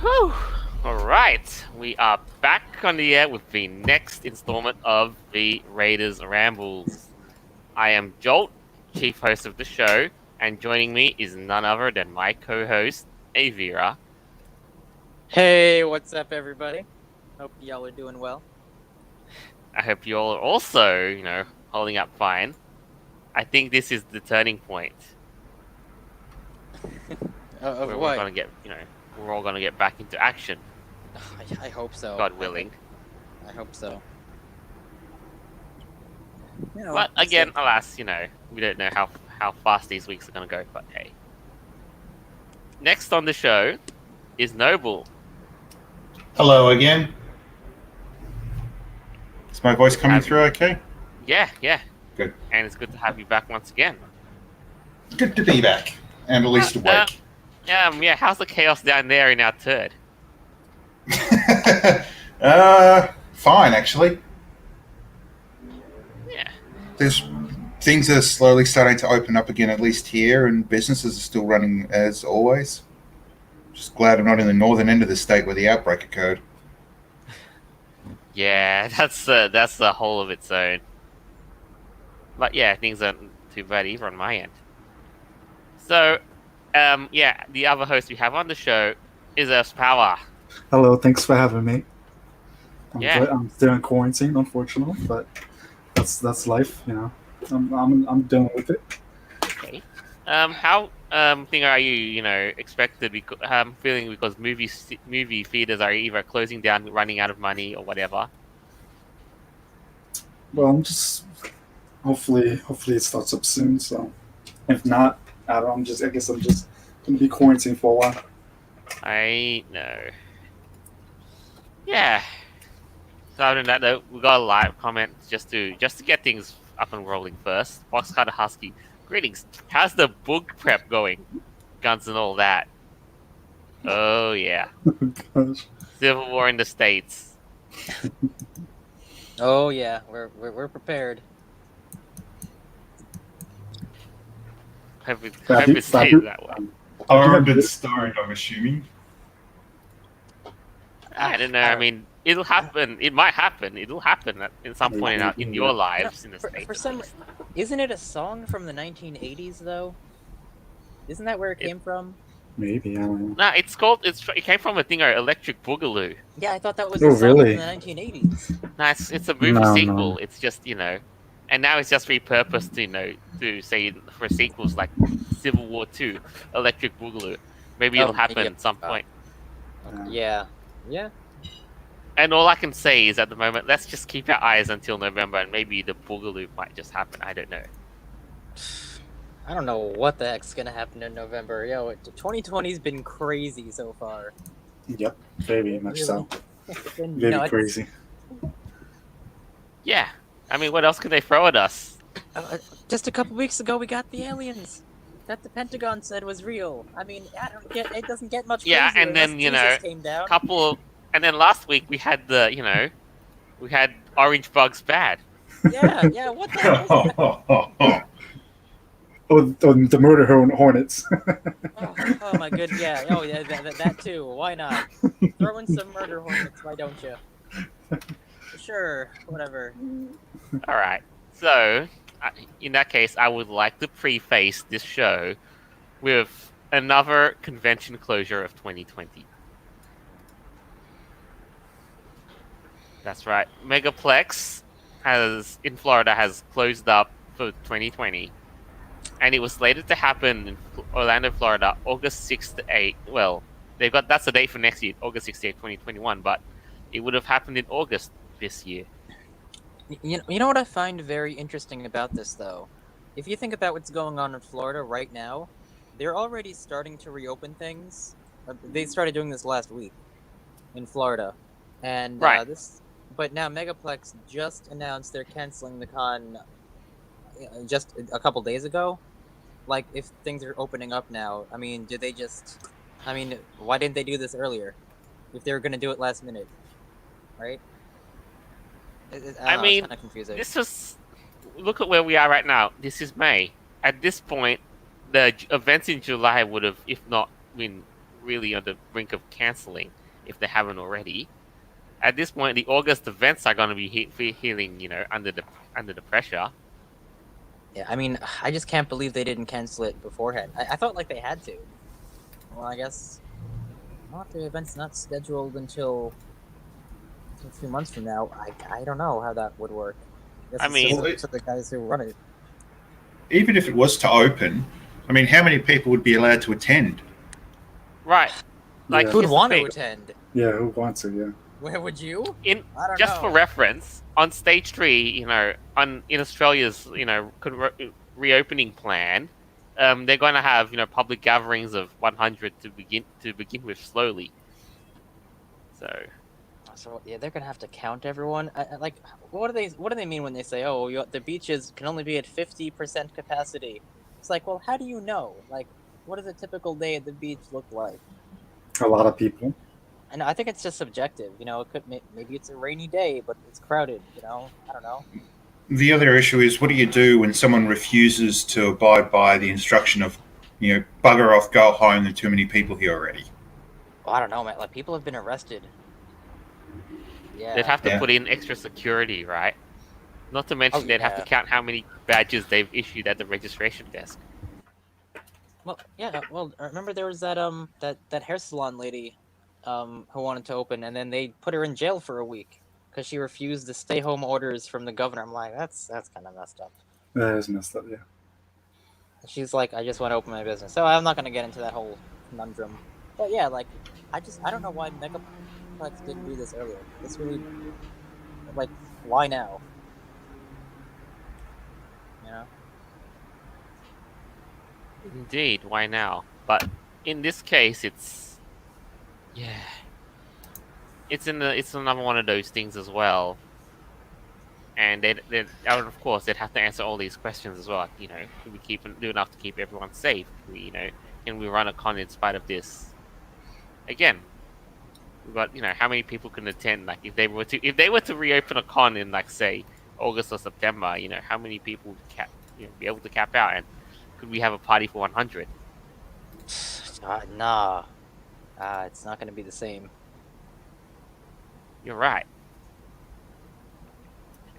Whew. Alright, we are back on the air with the next installment of the Raiders Rambles. I am Jolt, chief host of the show, and joining me is none other than my co-host, Avira. Hey, what's up, everybody? Hope y'all are doing well. I hope you all are also, holding up fine. I think this is the turning point Of where we're what? gonna we're all gonna get back into action, I hope so. God willing. I hope so. But again, alas, we don't know how fast these weeks are gonna go. But hey, next on the show is Noble. Hello again. Is my voice coming through okay? Yeah. Good. And it's good to have you back once again. Good to be back. And at least awake. Yeah, how's the chaos down there in our turd? Fine, actually. Yeah. Things are slowly starting to open up again, at least here, and businesses are still running as always. Just glad I'm not in the northern end of the state where the outbreak occurred. Yeah, that's a whole of its own. But yeah, things aren't too bad either on my end. So, the other host we have on the show is Earth's Power. Hello, thanks for having me. Yeah. I'm still in quarantine, unfortunately, but that's life, I'm dealing with it. Okay. How are you, expected? Feeling because movie theaters are either closing down, running out of money, or whatever. Well, I'm just hopefully it starts up soon. So, if not, I guess I'm just gonna be quarantined for a while. I know. Yeah. So other than that, though, we got a live comment just to get things up and rolling first. Boxcutter Husky, greetings. How's the book prep going? Guns and all that. Oh yeah. Gosh. Civil War in the States. Oh yeah, we're prepared. Hope it stays that way. Armed starred, I'm assuming. I don't know. I mean, it'll happen. It might happen. It'll happen in some point in your lives in the States. For some, isn't it a song from the 1980s though? Isn't that where it came from? Maybe, I don't know. Nah, it came from a thing, Electric Boogaloo. Yeah, I thought that was Oh, a song really? from the 1980s. Nah, it's a movie No. sequel. It's just, and now it's just repurposed, to say for sequels like Civil War 2, Electric Boogaloo. Maybe it'll happen at some point. Yeah. And all I can say is at the moment, let's just keep our eyes until November, and maybe the Boogaloo might just happen. I don't know. I don't know what the heck's gonna happen in November. 2020's been crazy so far. Yep, very much so. It's been Very nuts. crazy. Yeah. I mean, what else could they throw at us? Just a couple weeks ago, we got the aliens that the Pentagon said was real. I mean, it doesn't get much. Yeah, crazier and then, unless Jesus came down. And then last week we had we had Orange Bugs Bad. Yeah. What the hell? Oh, the murder hornets. Oh my good, yeah. Oh yeah, that too. Why not? Throw in some murder hornets. Why don't you? Sure, whatever. All right. So, in that case, I would like to preface this show with another convention closure of 2020. That's right. Megaplex in Florida has closed up for 2020. And it was slated to happen in Orlando, Florida, August 6th to 8th. Well, that's the date for next year, August 6th to 8th, 2021, but it would have happened in August this year. You know what I find very interesting about this, though? If you think about what's going on in Florida right now, they're already starting to reopen things. They started doing this last week in Florida. And right. But now Megaplex just announced they're canceling the con just a couple days ago. Like, if things are opening up now, I mean, why didn't they do this earlier? If they were going to do it last minute, right? I mean, it's kind of confusing. Look at where we are right now. This is May. At this point, the events in July would have, if not been really on the brink of canceling if they haven't already. At this point, the August events are going to be feeling, under the pressure. Yeah, I mean, I just can't believe they didn't cancel it beforehand. I thought like they had to. Well, I guess well, if the event's not scheduled until a few months from now, I don't know how that would work. I mean, to the guys who run it. Even if it was to open, I mean, how many people would be allowed to attend? Right. Like, Yeah. Who'd here's the want to thing. attend? Yeah, who wants to? Yeah. Where would you? In I don't just know. for reference, on stage 3, in Australia's, reopening plan, they're going to have, public gatherings of 100 to begin with slowly. So yeah, they're gonna have to count everyone. Like, what do they mean when they say, "Oh, the beaches can only be at 50% capacity"? It's like, well, how do you know? Like, what does a typical day at the beach look like? A lot of people. And I think it's just subjective. It could maybe it's a rainy day, but it's crowded. I don't know. The other issue is, what do you do when someone refuses to abide by the instruction of, bugger off, go home, there are too many people here already? Well, I don't know, man. Like, people have been arrested. Yeah. They'd have to Yeah. put in extra security, right? Not to mention they'd have to yeah. count how many badges they've issued at the registration desk. Well, yeah. Well, remember there was that hair salon lady, who wanted to open, and then they put her in jail for a week because she refused the stay-home orders from the governor. I'm like, that's kind of messed up. That is messed up. Yeah. She's like, I just want to open my business. So I'm not gonna get into that whole conundrum. But yeah, like, I don't know why Megaplex didn't do this earlier. This really, like, why now? You know? Indeed, why now? But in this case, it's another one of those things as well. And of course they'd have to answer all these questions as well. Can we do enough to keep everyone safe? Can we run a con in spite of this? Again, we've got how many people can attend? Like, if they were to reopen a con in, like, say, August or September, how many people would be able to cap out, and could we have a party for 100? Nah. It's not gonna be the same. You're right.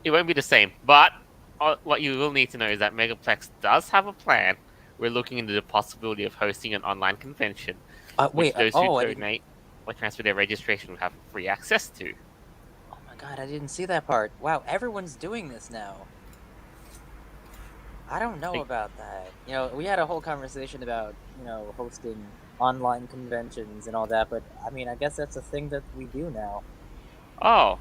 It won't be the same, but what you will need to know is that Megaplex does have a plan. We're looking into the possibility of hosting an online convention, which those who donate or transfer their registration will have free access to. Oh my god, I didn't see that part. Wow, everyone's doing this now. I don't know about that. We had a whole conversation about, hosting online conventions and all that, but I mean, I guess that's a thing that we do now. Oh,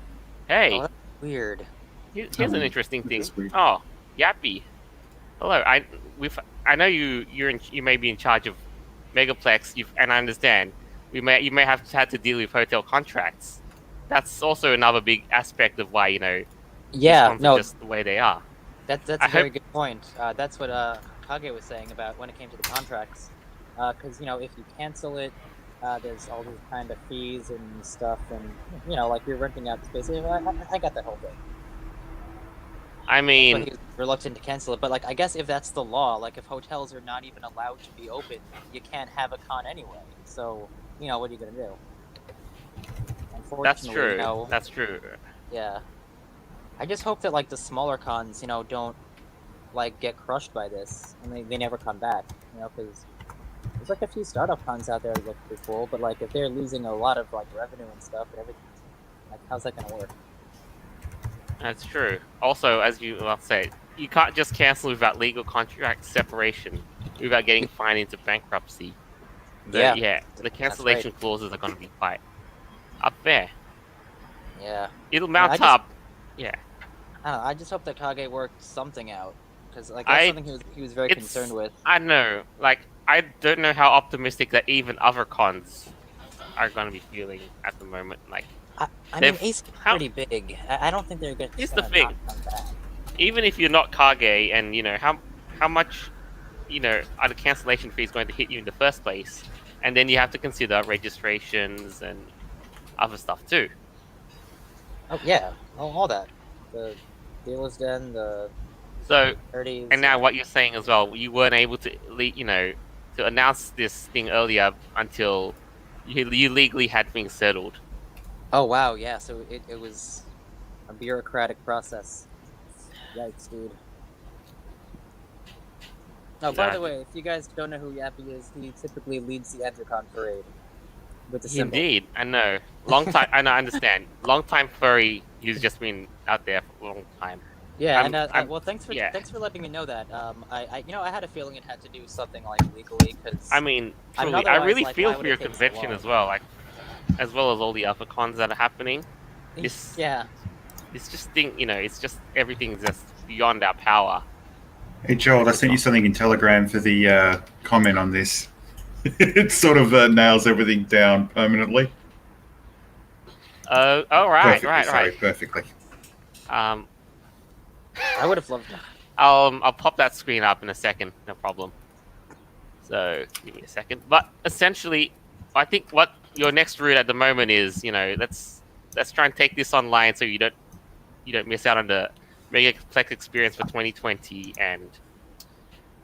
hey. Oh, that's weird. Here's an interesting thing. is weird. Oh, Yappy. Hello. I know you may be in charge of Megaplex, and I understand you may have had to deal with hotel contracts. That's also another big aspect of why Yeah, cons are no, just the way they are. that's a very good point. That's what Kage was saying about when it came to the contracts. Because if you cancel it, there's all these kind of fees and stuff, and like you're renting out space. I got that whole thing. I mean, But he was reluctant to cancel it. But like, I guess if that's the law, like if hotels are not even allowed to be open, you can't have a con anyway. So what are you gonna do? Unfortunately, that's true. That's true. Yeah. I just hope that like the smaller cons, don't like get crushed by this, and they never come back. Because there's like a few startup cons out there that look pretty cool, but like if they're losing a lot of like revenue and stuff and everything, like how's that gonna work? That's true. Also, as you said, you can't just cancel without legal contract separation, without getting fined into bankruptcy. The cancellation clauses are going to be quite up there. Yeah. It'll mount just- up. Yeah. I don't know. I just hope that Kage worked something out, because like that's something he was very concerned with. I know. Like, I don't know how optimistic that even other cons are going to be feeling at the moment. Like, I mean, Ace is pretty big. I don't think they're going Here's to the thing. not come back. even if you're not Kage, and how much are the cancellation fees going to hit you in the first place, and then you have to consider registrations and other stuff too. Oh yeah, all that. The dealer's den, the So 30s. and now what you're saying as well, you weren't able to to announce this thing earlier until You legally had things settled. Oh wow, yeah. So it was a bureaucratic process. Yikes, dude. Oh, by Nah, the way, if you guys don't know who Yappy is, he typically leads the Endercon parade with the symbol. Indeed, I know. Long time. I know. I understand. Long time furry. He's just been out there for a long time. Yeah, I'm- well, thanks for yeah. letting me know that. I had a feeling it had to do something like legally because I mean, I mean, truly, I otherwise, really like, feel why for would your it take so convention long? as well, like as well as all the other cons that are happening. It's Yeah, it's just it's just everything's just beyond our power. Hey Joel, I sent you something in Telegram for the comment on this. It sort of nails everything down permanently. Oh, right, Perfectly, sorry, right. perfectly. Um, I would have loved that. I'll pop that screen up in a second. No problem. So give me a second. But essentially, I think what your next route at the moment is, let's try and take this online so you don't miss out on the Megaplex experience for 2020, and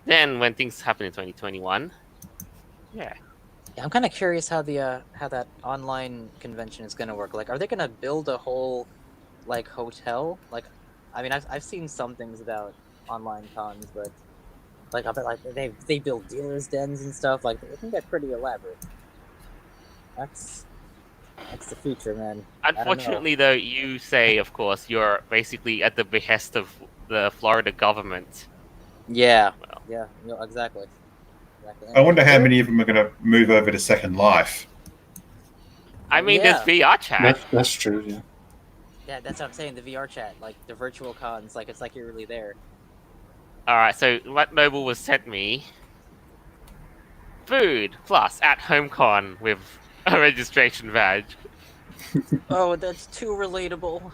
then when things happen in 2021, yeah. Yeah, I'm kind of curious how the how that online convention is gonna work. Like, are they gonna build a whole like hotel? Like, I mean, I've seen some things about online cons, but like I bet like they build dealers' dens and stuff. Like, I think they're pretty elaborate. That's the future, man. I don't know. Unfortunately, though, you say, of course, you're basically at the behest of the Florida government. Yeah, Well, yeah, no, exactly. I wonder how many of them are going to move over to Second Life. I mean, Yeah. there's VR chat. That's true. Yeah. Yeah, that's what I'm saying. The VR chat, like the virtual cons, like it's like you're really there. All right, so what Noble was sent me: food plus at home con with a registration badge. Oh, that's too relatable.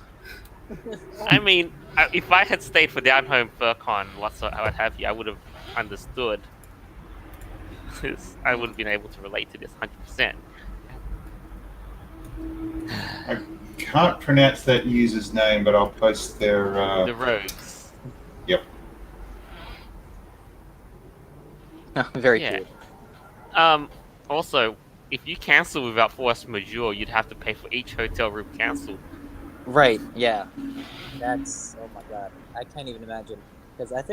I mean, if I had stayed for down home FurCon, what have you, I would have understood. I would have been able to relate to this 100%. I can't pronounce that user's name, but I'll post their. The rogues. Yep. Very Yeah. cute. Also, if you cancel without force majeure, you'd have to pay for each hotel room canceled. Right, yeah. That's, oh my god. I can't even imagine. Because let's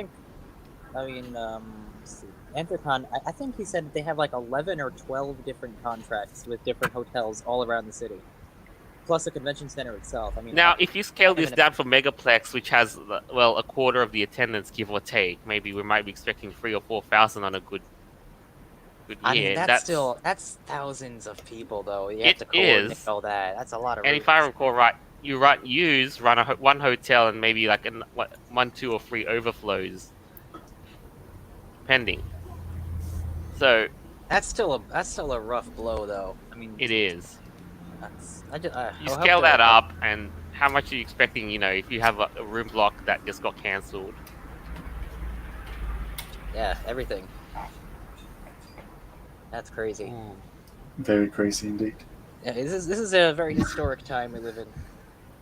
see. Anthrocon, I think he said they have like 11 or 12 different contracts with different hotels all around the city. Plus the convention center itself. I mean, Now, if you scale this even if- down for Megaplex, which has, well, a quarter of the attendance, give or take, maybe we might be expecting 3,000 or 4,000 on a good I year. mean, that's thousands of people though. You have It to coordinate is. all that. That's a lot of And rooms. if I recall right, you run one hotel and maybe like one, two, or three overflows, depending. So That's still a rough blow though. I mean, it is. You scale that up, and how much are you expecting? If you have a room block that just got cancelled. Yeah, everything. That's crazy. Very crazy indeed. Yeah, this is a very historic time we live in.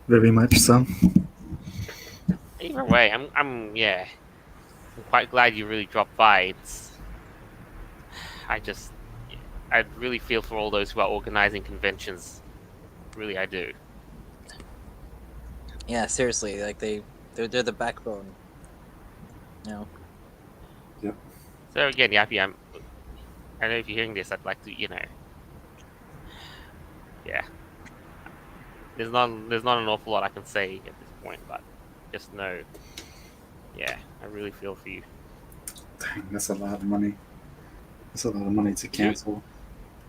Very much so. Either way, I'm quite glad you really dropped by. I really feel for all those who are organizing conventions. Really, I do. Yeah, seriously, like they're the backbone. You know. So again, Yappy, I know if you're hearing this, I'd like to, yeah. There's not an awful lot I can say at this point, but just know, yeah, I really feel for you. Dang, that's a lot of money. That's a lot of money to cancel.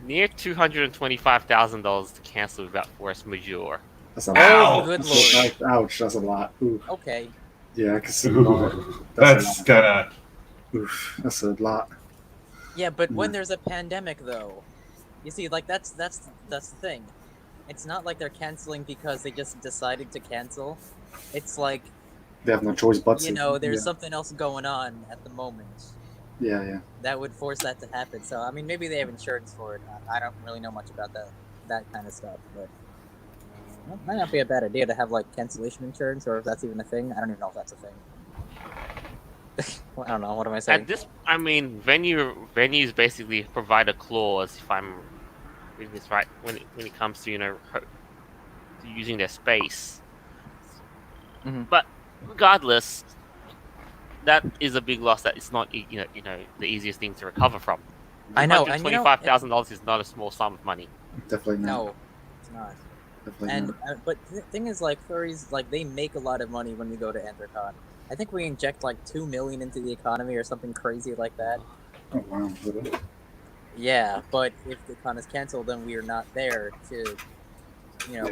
Near $225,000 to cancel without force majeure. That's a Ow! lot. Good lord. Ouch, that's a lot. Ooh. Okay. Yeah, I can see Ooh, that. that's a gonna. lot. Oof, that's a lot. Yeah, but when Mm. there's a pandemic, though, you see, like that's the thing. It's not like they're canceling because they just decided to cancel. It's like, They have no choice but to. there's yeah. something else going on at the moment Yeah. that would force that to happen. So I mean, maybe they have insurance for it. I don't really know much about that kind of stuff, but it might not be a bad idea to have like cancellation insurance, or if that's even a thing. I don't even know if that's a thing. I don't know. What am I saying? At this, I mean, venues basically provide a clause, if I'm doing this right when it comes to to using their space. Mhm. But regardless, that is a big loss. That it's not the easiest thing to recover from. I know, and $125,000 is not a small sum of money. Definitely not. no, it's not. Definitely And not. but the thing is, like, furries, like, they make a lot of money when we go to Anthrocon. I think we inject like 2 million into the economy or something crazy like that. Oh wow. Really? Yeah, but if the con is canceled, then we are not there to, Yeah.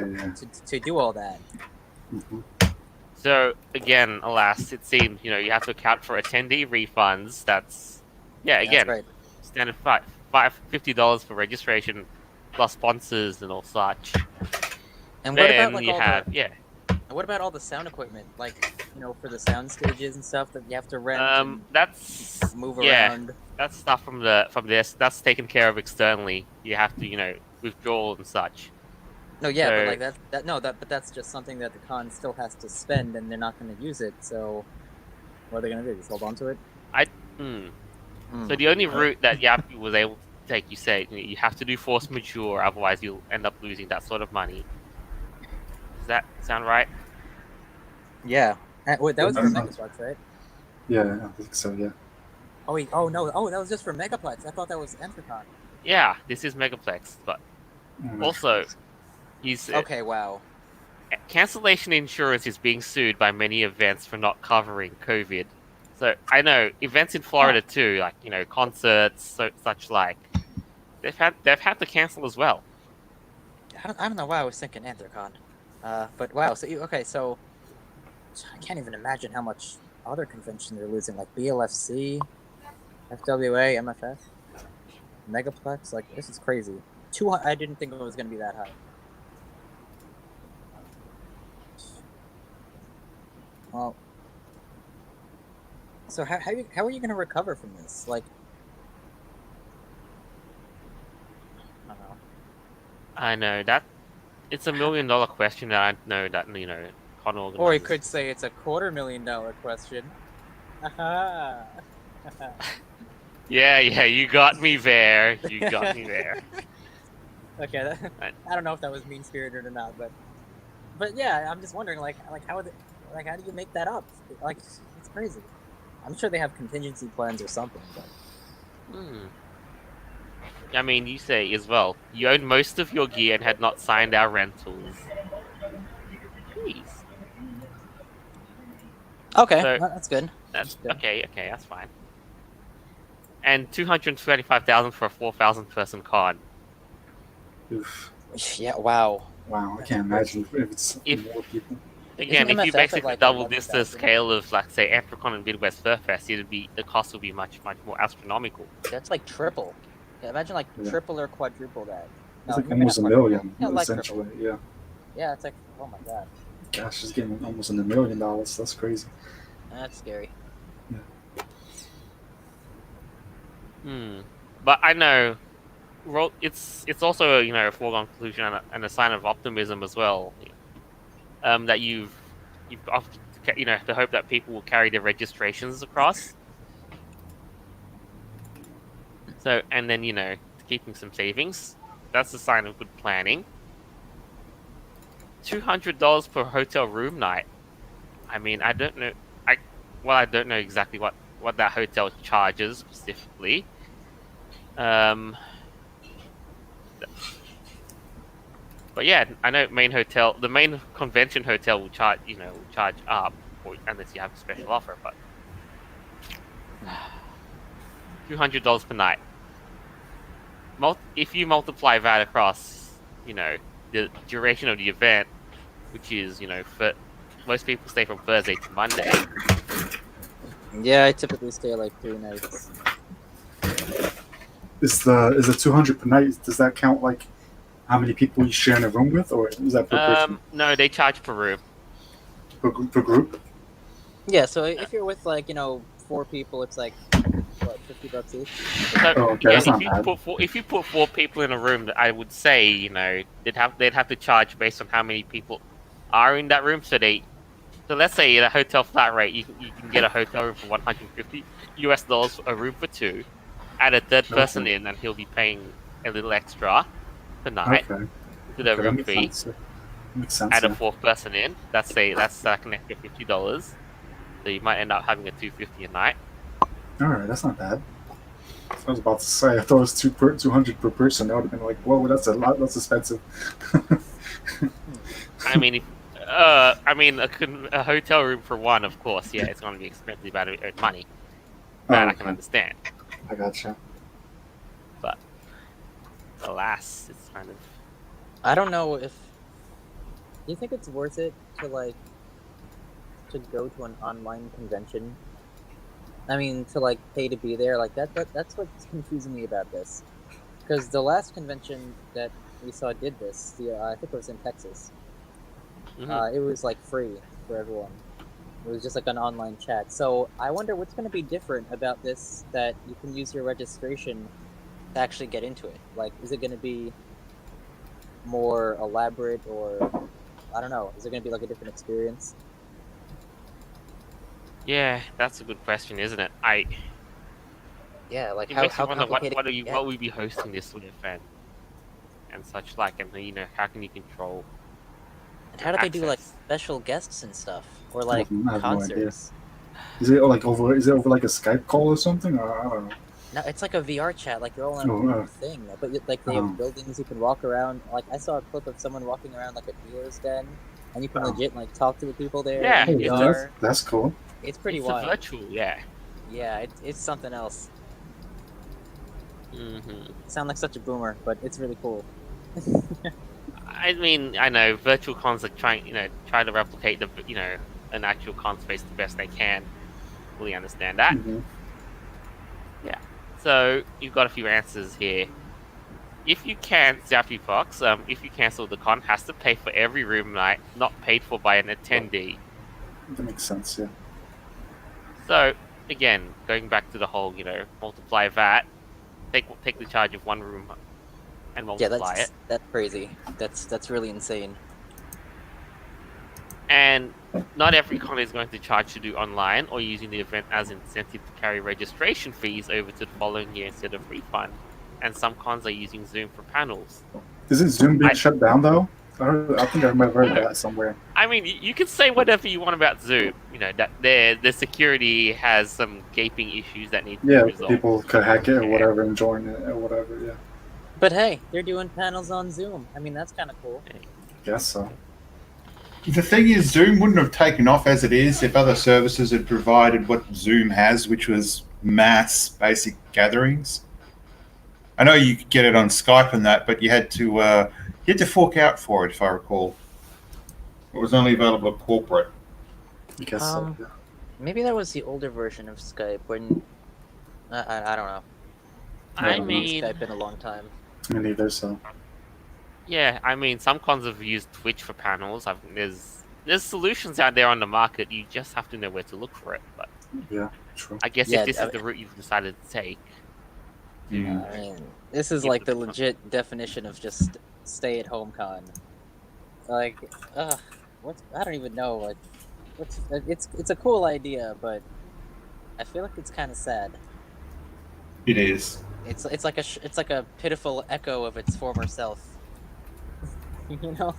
to do all that. Mhm. So again, alas, it seems you have to account for attendee refunds. That's again That's right. standard $50 for registration, plus sponsors and all such. And what Then about like you all have what about all the sound equipment, like for the sound stages and stuff that you have to rent and that's move around? that's stuff from this that's taken care of externally. You have to withdraw and such. No, yeah, So- but like but that's just something that the con still has to spend, and they're not going to use it. So what are they going to do? Just hold on to it? Hmm. Hmm. So the only route that Yappy was able to take, you say, you have to do force majeure, otherwise you'll end up losing that sort of money. Does that sound right? Yeah. Wait, that was for Yeah. Megaplex, right? Yeah, I think so. Yeah. Oh wait, oh no, oh that was just for Megaplex. I thought that was Anthrocon. Yeah, this is Megaplex, but Mm. also, he's Okay, wow. cancellation insurance is being sued by many events for not covering COVID. So I know events in Florida too, like concerts, such like, they've had to cancel as well. I don't know why I was thinking Anthrocon. But wow, so I can't even imagine how much other conventions they're losing, like BLFC, FWA, MFF, Megaplex. Like, this is crazy. I didn't think it was going to be that high. Well, so how are you going to recover from this? Like, I don't know. I know that it's $1 million question that I know that con Or you organizers. could say it's a $250,000 question. Aha. Yeah, you got me there. You got me there. Okay, I don't know if that was mean spirited or not, but yeah, I'm just wondering, like how do you make that up? Like, it's crazy. I'm sure they have contingency plans or something, but I mean, you say as well. You owned most of your gear and had not signed our rentals. Jeez. okay, So- that's good. That's good. okay. That's fine. And 225,000 for a 4,000 person con. Oof. Yeah, wow. Wow. I can't imagine if it's If- more people. Again, Isn't if you MFF at, basically like, double this the 11,000? scale of, like, say, Anthrocon and Midwest Fur Fest, the cost would be much more astronomical. That's like triple. Yeah, imagine like Yeah. triple or quadruple that. It's No, like maybe almost not $1 million, quadruple. Yeah, like essentially. Yeah. Yeah, it's like, oh my god, Gosh, she's getting almost $1 million. That's crazy. that's scary. But I know, it's also a foregone conclusion and a sign of optimism as well. That you've the hope that people will carry their registrations across. So and then keeping some savings. That's a sign of good planning. $200 per hotel room night. I mean, I don't know. I don't know exactly what that hotel charges specifically. But yeah, I know the main convention hotel will charge up, unless you have a special offer. But $200 per night. If you multiply that across, the duration of the event, which is most people stay from Thursday to Monday. Yeah, I typically stay like 3 nights. Is the 200 per night? Does that count like how many people you share in a room with, or is that per person, No, they charge per room. per group? Yeah, so if you're with 4 people, it's like what, $50 each. So, Oh, okay, that's not if you bad. if you put 4 people in a room, I would say they'd have to charge based on how many people are in that room. So let's say at a hotel flat rate, you can get a hotel room for $150 a room for 2. Add a third person in, and he'll be paying a little extra. per night Okay. to the Okay, that room makes fee. sense. Yeah. Makes sense. Add a Yeah. fourth person in. That's like an extra $50. So you might end up having a $250 a night. All right, that's not bad. I was about to say, I thought it was 200 per person. That would have been like, whoa, that's a lot. That's expensive. I mean, a hotel room for one, of course, yeah, it's going to be expensive out of money. That I can okay. understand. I gotcha. But alas, it's kind of I don't know if. Do you think it's worth it to to go to an online convention? I mean, to pay to be there, that's what's confusing me about this. Because the last convention that we saw did this, I think it was in Texas. It was free for everyone. It was just an online chat. So I wonder what's going to be different about this that you can use your registration to actually get into it. Is it going to be more elaborate, or I don't know? Is it going to be a different experience? yeah, that's a good question, isn't it? Yeah, It how makes you wonder complicated? what will you be hosting this with and such and how can you control And how do they do access? special guests and stuff, or I have no idea. concerts? Is it over? Is it over a Skype call or something? Or, I don't know. No, it's like a VR chat. You're all in a Oh, thing, but they have buildings you can walk around. I saw a clip of someone walking around a dealer's den, and you can legit talk to the people there. Yeah, in it's VR. that's cool. It's pretty It's wild. a virtual, yeah. Yeah, it's something else. Mm-hmm. Sound like such a boomer, but it's really cool. I mean, I know virtual cons are trying to replicate an actual con space the best they can. Fully understand that. Mhm. Yeah. So you've got a few answers here. If you can, Zappy Fox, if you cancel the con, has to pay for every room night not paid for by an attendee. That makes sense. Yeah. So again, going back to the whole, multiply that, take the charge of one room and Yeah, multiply it. that's crazy. That's really insane. And not every con is going to charge to do online or using the event as incentive to carry registration fees over to the following year instead of refund. And some cons are using Zoom for panels. Isn't Zoom being shut down though? I think I might have heard that somewhere. I mean, you can say whatever you want about Zoom. That their security has some gaping issues that need to be resolved. People could hack it or whatever and join it or whatever. Yeah. But hey, they're doing panels on Zoom. I mean, that's kind of cool. Guess so. The thing is, Zoom wouldn't have taken off as it is if other services had provided what Zoom has, which was mass basic gatherings. I know you could get it on Skype and that, but you had to fork out for it, if I recall. It was only available at corporate. I guess so. Yeah. Maybe that was the older version of Skype when I don't know. I haven't used mean, Skype in a long time. Me neither. So. Yeah, I mean, some cons have used Twitch for panels. There's solutions out there on the market. You just have to know where to look for it. But Yeah, true. I guess Yeah, if this is the route you've decided to take, I mean, this is Give the it a- legit definition of just stay-at-home con. I don't even know. It's a cool idea, but I feel like it's kind of sad. It is. It's like a pitiful echo of its former self. You know?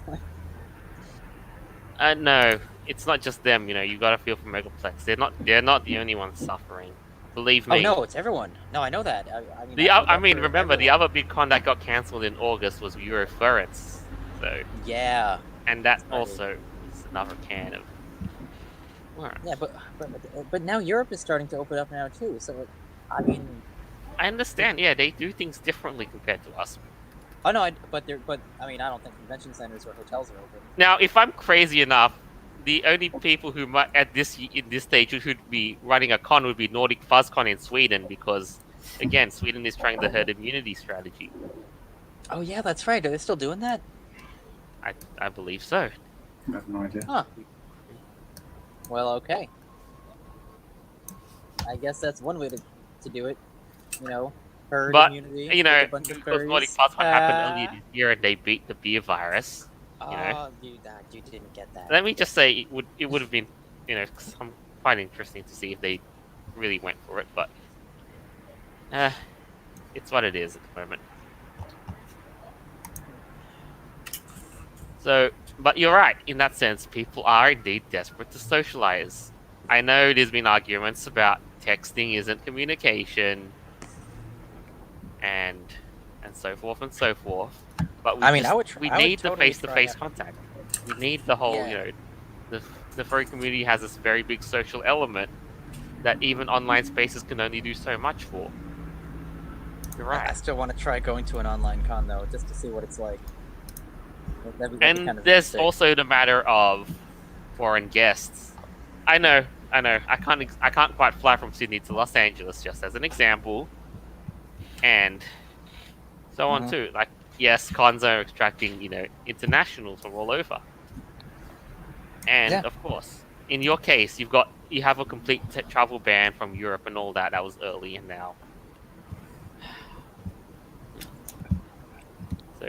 no, it's not just them. You got to feel for Megaplex. They're not the only ones suffering. Believe me. Oh no, it's everyone. No, I know that. I mean, remember the everyone. other big con that got cancelled in August was Euroflorence. So, Yeah. and that Right. also is another can of worms. Yeah, but now Europe is starting to open up now too. So, I mean, I understand. Yeah, they do things differently compared to us. oh no, but I mean, I don't think convention centers or hotels are open. Now, if I'm crazy enough, the only people who might in this stage who should be running a con would be Nordic FuzzCon in Sweden because, again, Sweden is trying the herd immunity strategy. Oh yeah, that's right. Are they still doing that? I believe so. I have no idea. Huh. Well, okay. I guess that's one way to do it. Herd But, immunity. You with know, a bunch of because furries. Nordic FuzzCon happened earlier this year and they beat the beer virus. Oh, dude, you didn't get that. Let me just say it would have been quite interesting to see if they really went for it, but it's what it is at the moment. So, but you're right. In that sense, people are indeed desperate to socialize. I know there's been arguments about texting isn't communication, and so forth and so forth. But I mean, I would we I would need the totally face-to-face try contact. We need the whole, Yeah. the furry community has this very big social element that even online spaces can only do so much for. You're I right. still want to try going to an online con though, just to see what it's like. That'd be And kind of there's sick. also the matter of foreign guests. I know. I can't quite fly from Sydney to Los Angeles, just as an example, and so on Mhm. too. Like, yes, cons are attracting internationals from all over, and Yeah. of course, in your case, you have a complete travel ban from Europe and all that. That was early, and now, so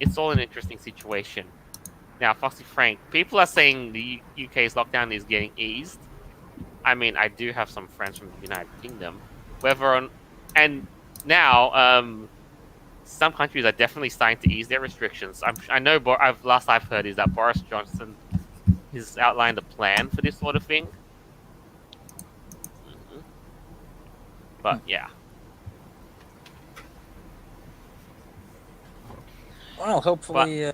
it's all an interesting situation. Now, Foxy Frank, people are saying the UK's lockdown is getting eased. I mean, I do have some friends from the United Kingdom. And now, some countries are definitely starting to ease their restrictions. I know. Last I've heard is that Boris Johnson has outlined a plan for this sort of thing. hmm But yeah, Well, hopefully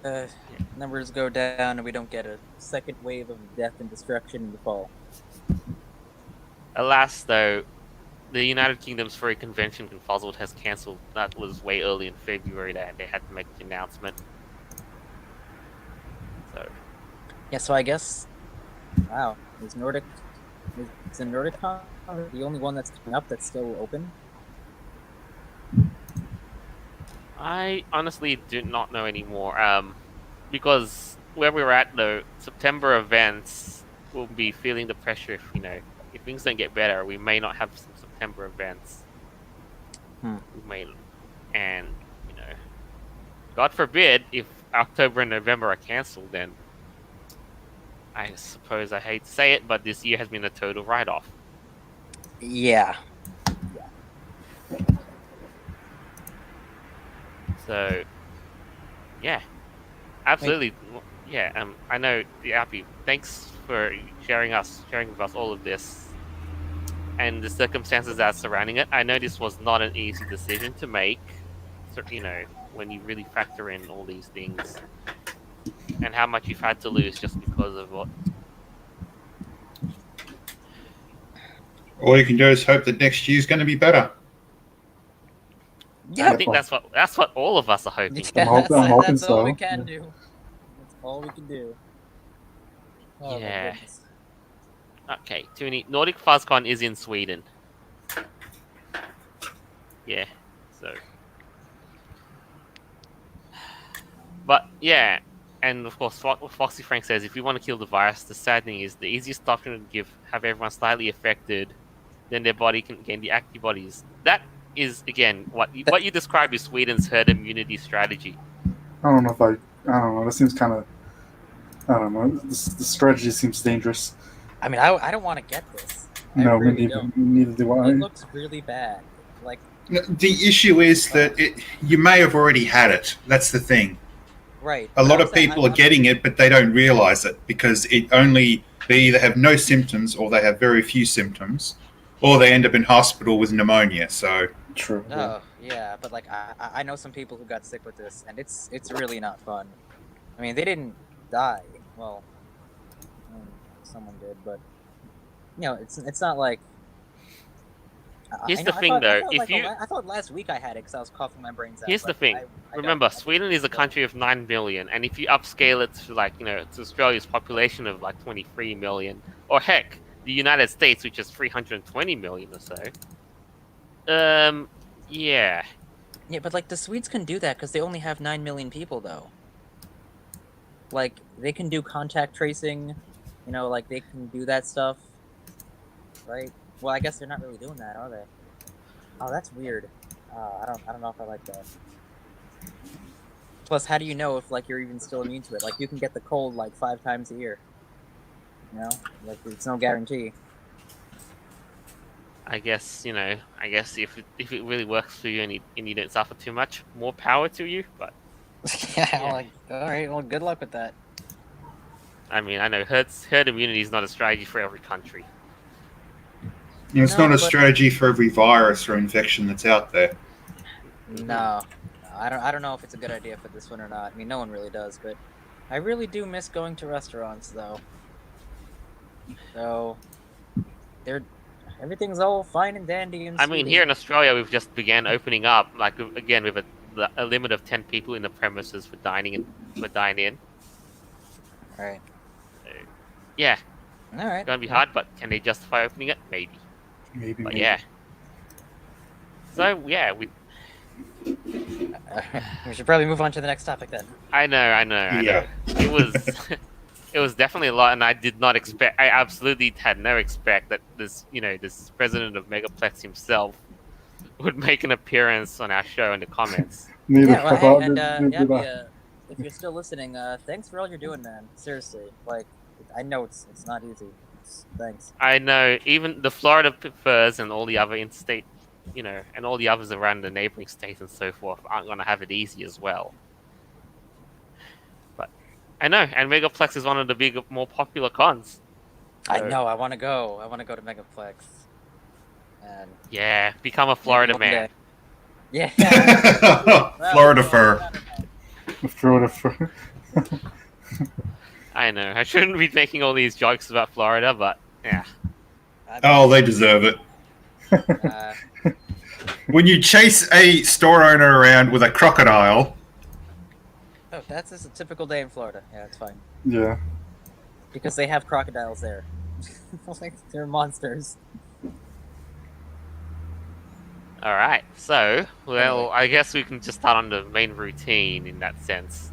numbers go down and we don't get a second wave of death and destruction in the fall. alas, though, the United Kingdom's furry convention in Fossil has cancelled. That was way early in February that they had to make the announcement. So Yeah, so I guess, wow, is the Nordic con the only one that's coming up that's still open? I honestly do not know anymore. Because where we're at though, September events will be feeling the pressure if things don't get better, we may not have some September events. We may, and God forbid if October and November are cancelled, then I suppose I hate to say it, but this year has been a total write-off. Yeah. So, yeah, absolutely. Yeah, I know, Appy. Thanks for sharing with us all of this and the circumstances that are surrounding it. I know this was not an easy decision to make. So, when you really factor in all these things and how much you've had to lose just because of what. All you can do is hope that next year's going to be better. Yeah. I think that's what all of us are hoping. Yeah, I'm hoping that's all we so. can Yeah. do. That's all we can do. Oh, my Yeah. goodness. Okay, Toonie. Nordic FuzzCon is in Sweden. Yeah, so. But yeah, and of course, Foxy Frank says if you want to kill the virus, the sad thing is the easiest doctrine to have everyone slightly affected, then their body can gain the antibodies. That is again what you described as Sweden's herd immunity strategy. I don't know. That seems kind of. I don't know. The strategy seems dangerous. I mean, I don't want to get this. No, really neither do I. It looks really bad. Like, The issue is that you may have already had it. That's the thing. right. A lot of people are getting it, but they don't realize it because they either have no symptoms or they have very few symptoms, or they end up in hospital with pneumonia. So True. Oh, yeah, but like I know some people who got sick with this, and it's really not fun. I mean, they didn't die. Well, someone did, but it's not like. Here's the thing, though. I thought last week I had it because I was coughing my brains out. Here's the but thing. Remember, Sweden is a country of 9 million, and if you upscale it to to Australia's population of 23 million, or heck, the United States, which is 320 million or so. Yeah. Yeah, but like the Swedes can do that because they only have 9 million people, though. Like they can do contact tracing, like they can do that stuff, right? Well, I guess they're not really doing that, are they? Oh, that's weird. I don't know if I like that. Plus, how do you know if you're even still immune to it? Like you can get the cold 5 times a year. It's no guarantee. I guess if it really works for you and you don't suffer too much, more power to you. But Yeah, like, all right, well, good luck with that. I mean, I know herd immunity is not a strategy for every country. It's No, not a but- strategy for every virus or infection that's out there. No, I don't know if it's a good idea for this one or not. I mean, no one really does, but I really do miss going to restaurants, though. So, everything's all fine and dandy and I mean, here in Australia, we've just began opening up, like again, with a limit of 10 people in the premises for dining in. All right, Yeah, all right. it's gonna be hard, but can they justify opening it? Maybe. Maybe. But maybe. yeah. So yeah, We should probably move on to the next topic then. I know. Yeah. It was it was definitely a lot, and I did not expect. I absolutely had no expect that this president of Megaplex himself would make an appearance on our show in the comments. Neither. Yeah, well, I thought hey, and neither did I. Yabby, if you're still listening, thanks for all you're doing, man. Seriously, like, I know it's not easy. Thanks. I know even the Florida Furs and all the other interstate, and all the others around the neighboring states and so forth aren't going to have it easy as well. But I know, and Megaplex is one of the bigger, more popular cons. I So, know. I want to go. I want to go to Megaplex. And Yeah, become a Florida one man. day. Yeah. Well, Florida well, fur. Florida fur. I know. I shouldn't be making all these jokes about Florida, but yeah. Oh, they deserve it. Uh, When you chase a store owner around with a crocodile, oh, that's just a typical day in Florida. Yeah, it's fine Yeah. because they have crocodiles there. Like, they're monsters. All right. So, well, I guess we can just start on the main routine in that sense.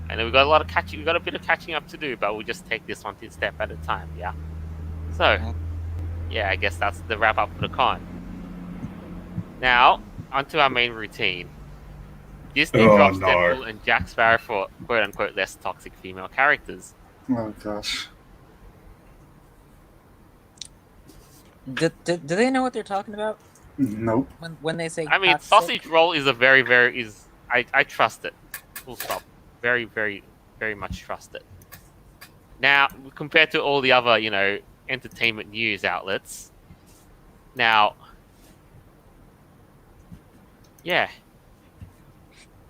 And we've got we got a bit of catching up to do, but we'll just take this one step at a time. Yeah. So, yeah, I guess that's the wrap up for the con. Now, onto our main routine. Disney Oh, drops no. Deadpool and Jack Sparrow for quote unquote less toxic female characters. Oh gosh. Do they know what they're talking about Nope. when they say? I mean, toxic? sausage roll is a I trust it. Full stop. Very, very, very much trust it. Now, compared to all the other, entertainment news outlets, now, yeah.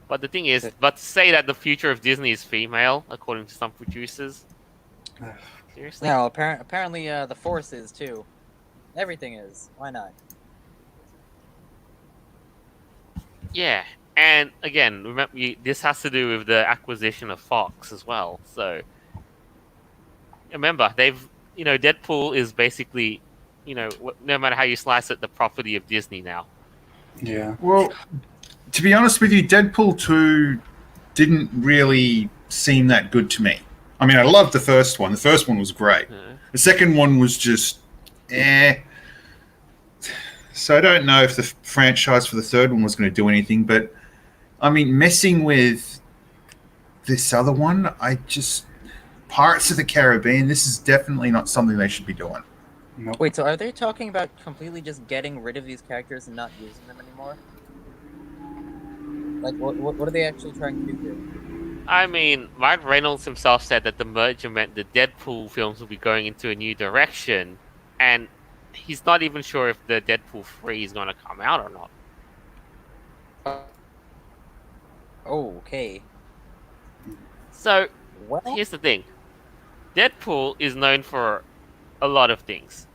But the thing is, to say that the future of Disney is female, according to some producers, seriously? No, apparently the Force is too. Everything is. Why not? Yeah, and again, remember this has to do with the acquisition of Fox as well. So remember, Deadpool is basically, no matter how you slice it, the property of Disney now. Yeah. well, to be honest with you, Deadpool 2 didn't really seem that good to me. I mean, I loved the first one. The first one was great. The second one was just, So I don't know if the franchise for the third one was going to do anything, but I mean, messing with this other one, Pirates of the Caribbean, this is definitely not something they should be doing. Nope. Wait, so are they talking about completely just getting rid of these characters and not using them anymore? Like, what are they actually trying to do here? I mean, Ryan Reynolds himself said that the merger meant the Deadpool films will be going into a new direction, and he's not even sure if the Deadpool 3 is going to come out or not. Oh, okay. So, Well, here's the thing. Deadpool is known for a lot of things.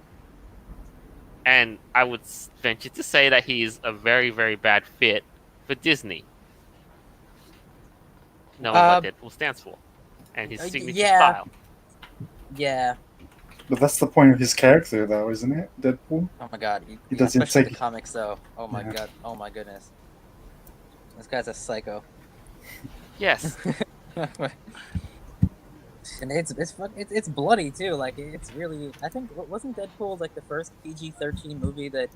And I would venture to say that he is a very, very bad fit for Disney. Knowing what Deadpool stands for. And his signature yeah. style. yeah. But that's the point of his character, though, isn't it? Deadpool. Oh my god. He doesn't especially take- the comics, though. Oh my Yeah. god. Oh my goodness. This guy's a psycho. Yes. And it's bloody too. Like, it's really. I think wasn't Deadpool like the first PG-13 movie that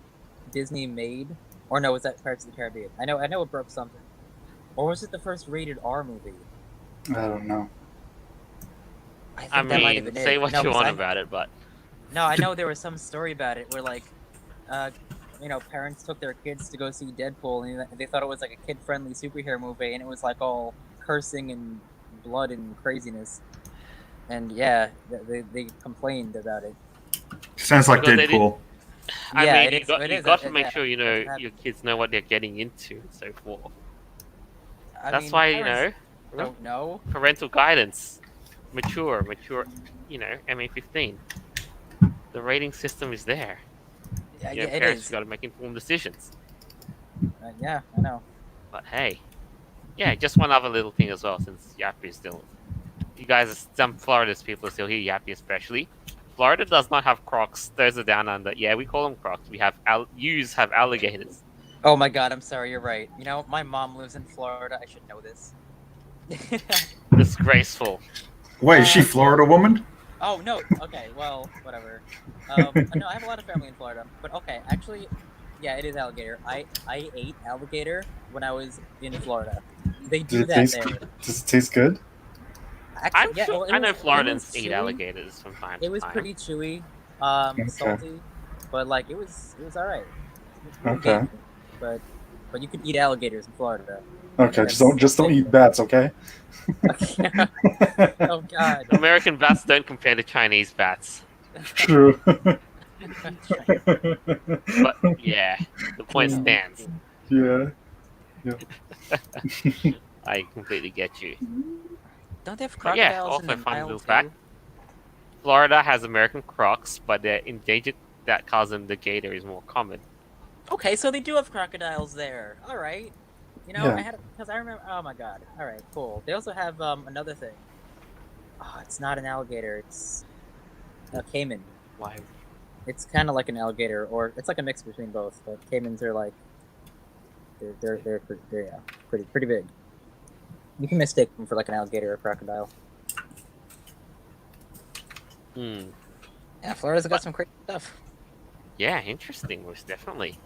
Disney made, or no? Was that Pirates of the Caribbean? I know it broke something. Or was it the first rated R movie? I don't know. I think I that might have mean, been say it. what No, you 'cause want I- about it, but No, I know there was some story about it where like, parents took their kids to go see Deadpool and they thought it was like a kid-friendly superhero movie, and it was like all cursing and blood and craziness. And yeah, they complained about it. Sounds like Because they Deadpool. I Yeah, mean, it you is- got, it you is, got to it- make yeah, sure you it know happened. your kids know what they're getting into and so forth. I That's mean, why you parents know don't know. parental guidance, mature, you know, MA15. The rating system is there. Yeah, You know, it parents is. got to make informed decisions. Yeah, I know. But hey, yeah, just one other little thing as well, since Yappy is still. You guys, some Florida's people are still here, Yappy especially. Florida does not have crocs. Those are down under. Yeah, we call them crocs. We have ewes have alligators. Oh my god, I'm sorry, you're right. You know, my mom lives in Florida. I should know this. Disgraceful. Wait, is she yeah. Florida woman? Oh no. Okay, well, whatever. No, I have a lot of family in Florida, but okay, actually, yeah, it is alligator. I ate alligator when I was in Florida. They do that there. Does it taste good? Actually, I'm yeah, sure, well, I know it Floridans was eat chewy. alligators from time to It was time. pretty chewy, Okay. salty, but like it was alright. Okay. But you can eat alligators in Florida. Okay, just don't eat bats, okay? Oh god. American bats don't compare to Chinese bats. True. But yeah, the point stands. Yeah. I completely get you. Don't they have But yeah, crocodiles also in the fun Nile little too? fact. Florida has American crocs, but they're endangered. That cousin, the gator, is more common. Okay, so they do have crocodiles there. All right. You know, Yeah. I had because I remember. Oh my god. All right, cool. They also have another thing. Oh, it's not an alligator. It's a caiman. Why? It's kind of like an alligator, or it's like a mix between both. But caimans are like they're yeah, pretty big. You can mistake them for like an alligator or a crocodile. Hmm. Yeah, Florida's got some crazy stuff. Yeah, interesting, most definitely.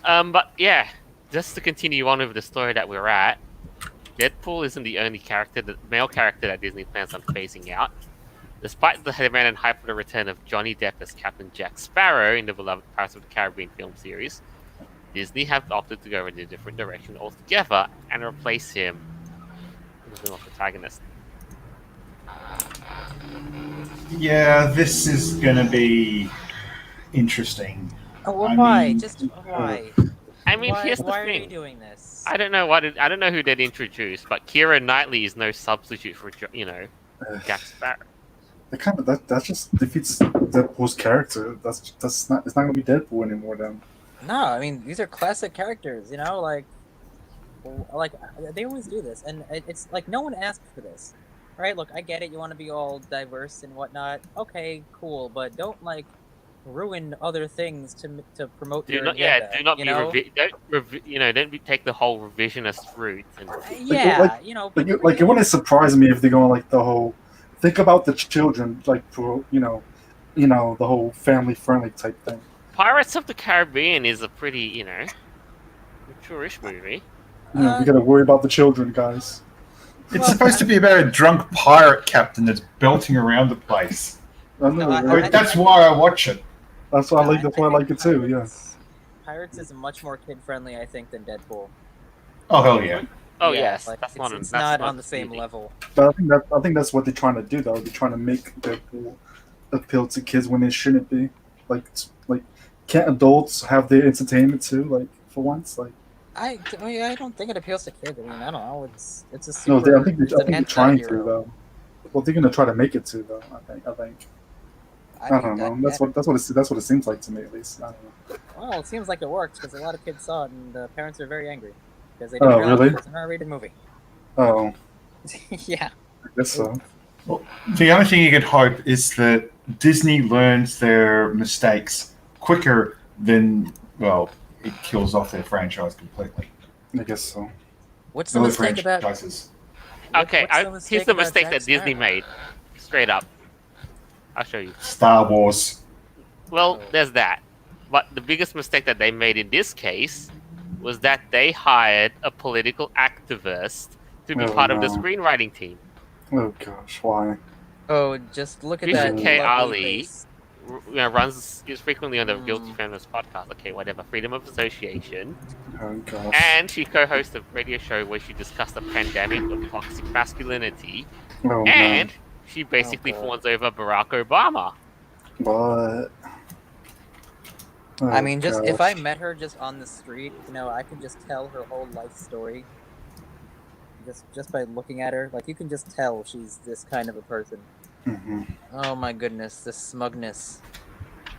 But yeah, just to continue on with the story that we're at, Deadpool isn't the only male character that Disney plans on phasing out. Despite the demand and hype for the return of Johnny Depp as Captain Jack Sparrow in the beloved Pirates of the Caribbean film series, Disney have opted to go in a different direction altogether and replace him with a protagonist. Yeah, this is gonna be interesting. Oh, well, I why? mean- Just why? I mean, why, here's the why are they thing. doing this? I don't know I don't know who they'd introduce, but Keira Knightley is no substitute for Jack Sparrow. That just defeats Deadpool's character. It's not gonna be Deadpool anymore then. No, I mean these are classic characters. You know, like they always do this, and it's like no one asked for this, right? Look, I get it. You want to be all diverse and whatnot. Okay, cool, but don't like ruin other things to promote Do your not, agenda. do not you be know? take the whole revisionist route. And Yeah, you know. It wouldn't surprise me if they go on like the whole think about the children, like for the whole family friendly type thing. Pirates of the Caribbean is a pretty, mature-ish movie. We gotta worry about the children, guys. It's supposed to be about a drunk pirate captain that's belting around the place. I know, No, right? That's why I watch it. That's why I like. That's why I like it too. Yeah. Pirates is much more kid friendly, I think, than Deadpool. Oh hell yeah! Oh Yeah, yes, like, that's it's, not. it's that's not on the same disputing. level. But I think that's what they're trying to do, though. They're trying to make Deadpool appeal to kids when it shouldn't be. Like, can't adults have their entertainment too? Like, for once, like. I don't think it appeals to kids. I mean, I don't know. It's a No, super. I think they're trying to though. Well, they're gonna try to make it to though. I think. I don't know. That's what it seems like to me, at least. I don't know. Well, it seems like it worked because a lot of kids saw it, and the parents are very angry because they didn't realize really? it was an R-rated movie. Oh, Yeah. I guess so. The only thing you could hope is that Disney learns their mistakes quicker than it kills off their franchise completely. I guess so. What's the Other mistake about? franchises. Okay, What's here's the about mistake Jack that Disney Sparrow? made. Straight up, I'll show you. Star Wars. Well, there's that. But the biggest mistake that they made in this case was that they hired a political activist to be Oh, part of the no. screenwriting team. Oh gosh, why? Oh, just look at Christian that K. lovely Ali. face. runs is frequently on the Guilty Feminist podcast. Okay, whatever, freedom of association, Oh gosh. and she co-hosts a radio show where she discussed the pandemic of toxic masculinity, Oh and man. she basically God. fawns over Barack Obama. What? I Oh, mean, just if I gosh. met her just on the street, I could just tell her whole life story. Just by looking at her, like you can just tell she's this kind of a person. Mhm. Oh my goodness, the smugness.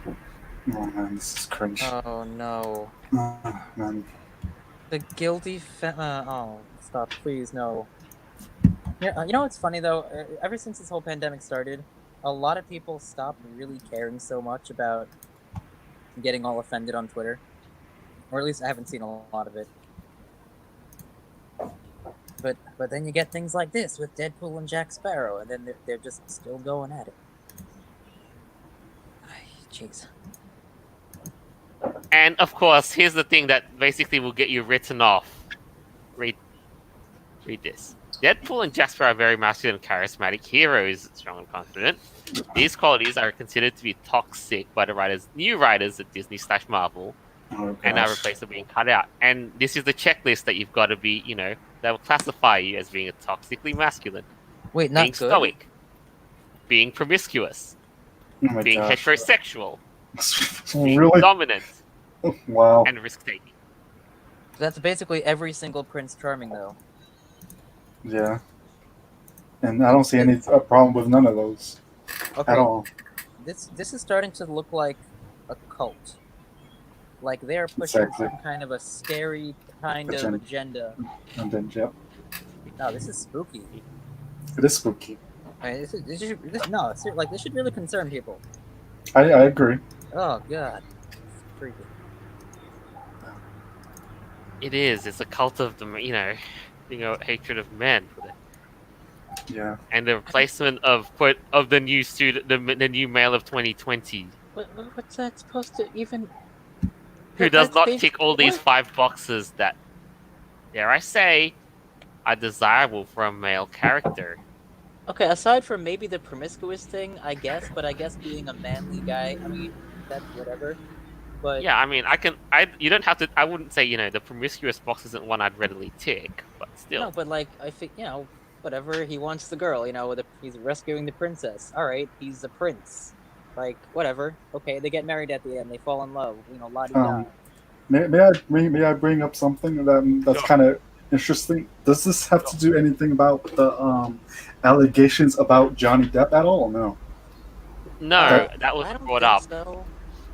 Oh man, this is cringe. Oh no, Oh, man. the guilty. Oh, stop, please, no. Yeah, you know what's funny though? Ever since this whole pandemic started, a lot of people stopped really caring so much about getting all offended on Twitter, or at least I haven't seen a lot of it. But then you get things like this with Deadpool and Jack Sparrow, and then they're just still going at it. Ay, jeez. And of course, here's the thing that basically will get you written off. Read this. Deadpool and Jack Sparrow are very masculine and charismatic heroes, strong and confident. These qualities are considered to be toxic by the new writers at Disney/Marvel, Oh, and are gosh. replaced with being cut out. And this is the checklist that you've got to be, that will classify you as being a toxically masculine, Wait, not being good. stoic, being promiscuous, Oh my being gosh. heterosexual, being Really? dominant, Wow. and risk-taking. That's basically every single Prince Charming, though. Yeah. And I don't see any problem with none of those Okay, at all. this is starting to look like a cult. Like they are pushing Exactly. some kind of a scary kind of agenda. And then, yep. No, this is spooky. It is spooky. I mean, this should really concern people. I agree. Oh god, it's creepy. It is. It's a cult of the, hatred of men. Yeah. And the replacement of the new student, the new male of 2020, What's that supposed to even? who does That's not basi- tick all these what? 5 boxes that, dare I say, are desirable for a male character. Okay, aside from maybe the promiscuous thing, I guess, but I guess being a manly guy, I mean, that's whatever. But Yeah, I mean, you don't have to. I wouldn't say the promiscuous box isn't one I'd readily tick, but still. no, but like I think whatever, he wants the girl. He's rescuing the princess. All right, he's a prince. Like whatever. Okay, they get married at the end. They fall in love. La di da. May I bring up something that's Sure. kind of interesting? Does this have to do anything about the allegations about Johnny Depp at all? Or no, No, that was I don't brought think up. so.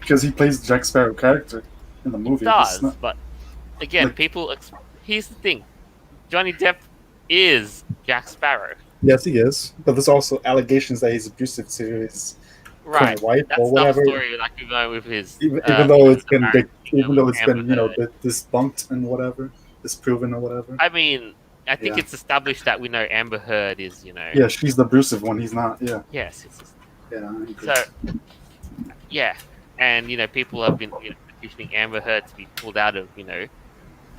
because he plays the Jack Sparrow character in the movie. It does, It's not- but again, like- here's the thing: Johnny Depp is Jack Sparrow, Yes, he is. But there's also allegations that he's abusive to his right? current wife That's or some whatever. story like we're going with his. Even though it's been marriage, Amber Heard. debunked and whatever, disproven or whatever. I mean, I think Yeah. it's established that we know Amber Heard is, Yeah, she's the abusive one. He's not. Yeah. Yes, it's Yeah. I agree. so. Yeah, and people have been petitioning Amber Heard to be pulled out of the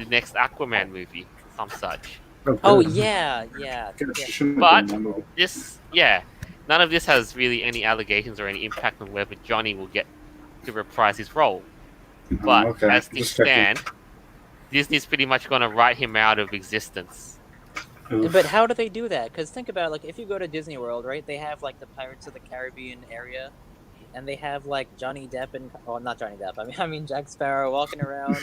next Aquaman movie, some such. Oh good. yeah. Good. She shouldn't have But been in that movie. None of this has really any allegations or any impact on whether Johnny will get to reprise his role. But Okay, as things just checking. stand, Disney's pretty much going to write him out of existence. Oof. But how do they do that? Because think about it, like if you go to Disney World, right? They have like the Pirates of the Caribbean area, and they have like Johnny Depp and not Johnny Depp. I mean Jack Sparrow walking around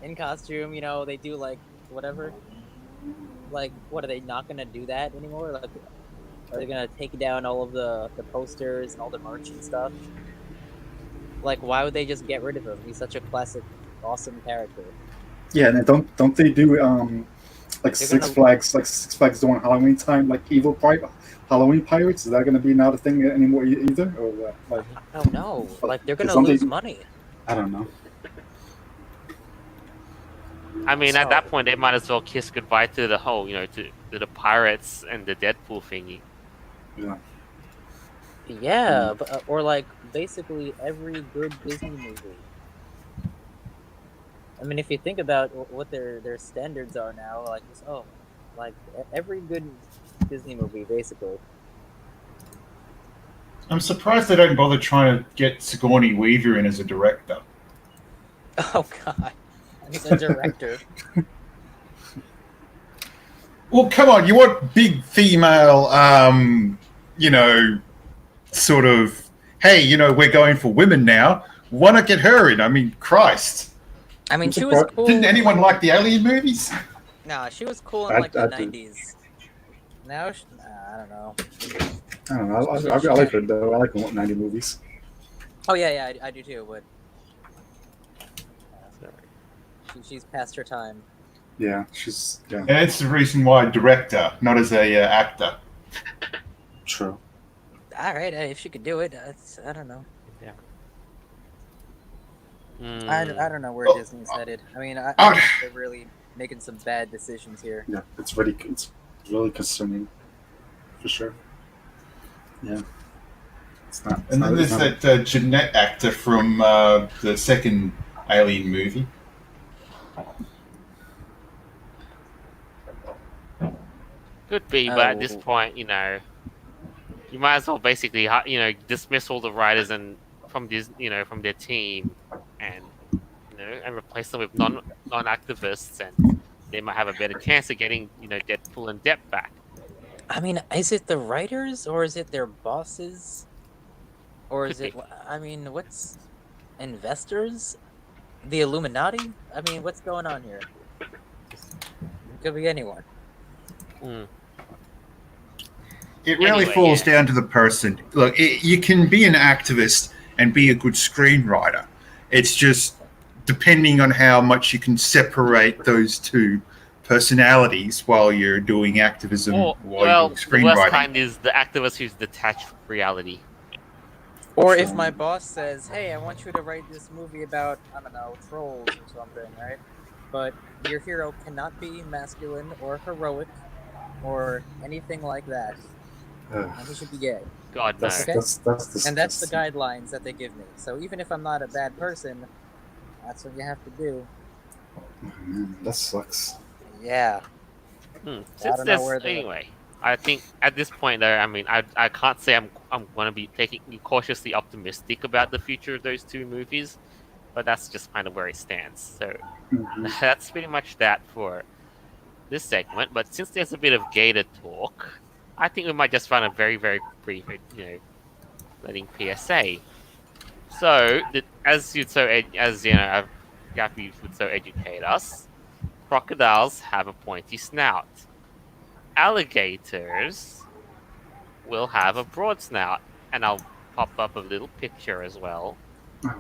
in costume. They do like whatever. Like, what are they not gonna do that anymore? Like, are they gonna take down all of the posters and all the merch and stuff? Like, why would they just get rid of him? He's such a classic, awesome character. Yeah, and don't they do like They're Six gonna- Flags during Halloween time, like Halloween pirates? Is that going to be not a thing anymore either, or what? Like, I don't know. Like, they're gonna Something- lose money. I don't know. I mean, at So- that point, they might as well kiss goodbye to the whole, to the pirates and the Deadpool thingy. Yeah, but, or like basically every good Disney movie. I mean, if you think about what their standards are now, like every good Disney movie, basically. I'm surprised they don't bother trying to get Sigourney Weaver in as a director. Oh god, he's a director. Well, come on, you want big female, sort of, hey, we're going for women now. Why not get her in? I mean, Christ. I mean, she was cool. Didn't anyone like the Alien movies? Nah, she was cool in like the 90s. Now, I don't know. I don't know. I like her though. I like the 90 movies. Oh yeah, I do too. But she's past her time. Yeah, she's yeah. And it's the reason why director, not as a actor. True. All right, if she could do it, I don't know. Yeah. I don't know where Disney's headed. I mean, I think they're really making some bad decisions here. Yeah, it's really concerning, for sure. Yeah. It's not. And then there's that Jeanette actor from the second Alien movie. Could be, but at this point, you might as well basically, dismiss all the writers and from this, from their team, and and replace them with non-activists, and they might have a better chance of getting, Deadpool and Depp back. I mean, is it the writers or is it their bosses, or is it? I mean, what's investors? The Illuminati? I mean, what's going on here? It could be anyone. It really falls down to the person. Look, you can be an activist and be a good screenwriter. It's just depending on how much you can separate those two personalities while you're doing activism while you're doing screenwriting. The worst kind is the activist who's detached from reality. Or if my boss says, hey, I want you to write this movie about, I don't know, trolls or something, right? But your hero cannot be masculine or heroic or anything like that. He should be gay. God, no. Okay? That's the guidelines that they give me. So even if I'm not a bad person, that's what you have to do. Man, that sucks. Yeah. Anyway, I think at this point, though, I mean, I can't say I'm going to be taking cautiously optimistic about the future of those two movies, but that's just kind of where it stands. So that's pretty much that for this segment. But since there's a bit of Gator talk, I think we might just run a very, very brief, letting PSA. So, Gappy would so educate us, crocodiles have a pointy snout. Alligators will have a broad snout, and I'll pop up a little picture as well.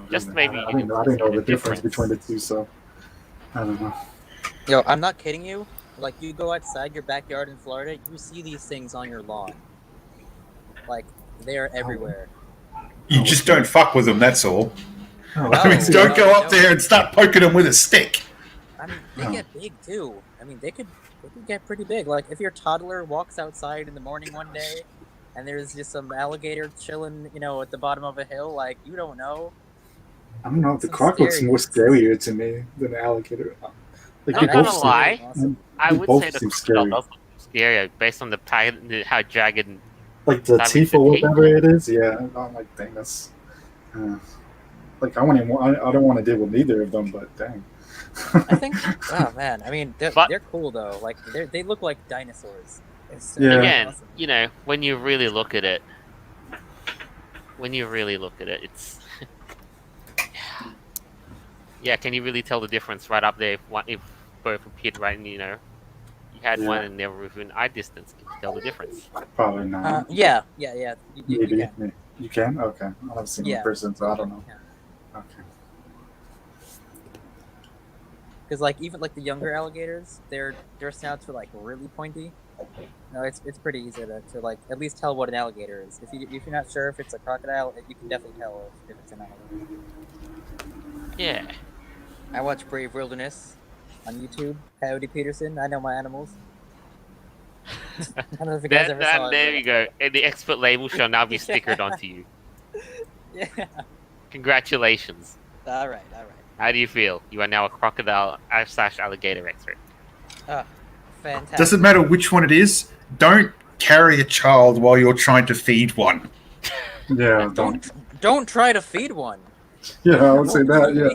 Just maybe I didn't know the difference between the two, so I don't know. Yo, I'm not kidding you. Like, you go outside your backyard in Florida, you see these things on your lawn. Like, they are everywhere. You just don't fuck with them, that's all. Oh, Don't go up there and start poking them with a stick. I mean, they get big, too. I mean, they could get pretty big. Like, if your toddler walks outside in the morning one day, and there's just some alligator chilling, at the bottom of a hill, like, you don't know. I don't know. The croc looks more scarier to me than the alligator. I'm not gonna lie. I would say the crocodile does look scarier based on how jagged. Like the teeth or whatever it is. Yeah, I'm like, dang, that's. Like I don't want to deal with neither of them, but dang. I think. Oh man, I mean, they're cool though. Like they look like dinosaurs. Again, awesome. when you really look at it, it's. Yeah, can you really tell the difference right up there if both appeared right? You had one and they were within eye distance. Can you tell the difference? Probably not. Yeah. Maybe you can. Okay, I haven't seen in person, so I don't know. Okay. Because even the younger alligators, their snouts are like really pointy. No, it's pretty easy to like at least tell what an alligator is. If you're not sure if it's a crocodile, you can definitely tell if it's an alligator. Yeah. I watch Brave Wilderness on YouTube. Coyote Peterson. I know my animals. I don't know if you guys ever saw it. There you go. And the expert label shall now be stickered onto you. Yeah. Congratulations. All right. How do you feel? You are now a crocodile / alligator expert. Fantastic. Doesn't matter which one it is. Don't carry a child while you're trying to feed one. Yeah, Don't try to feed one. Yeah, I would say What that. do you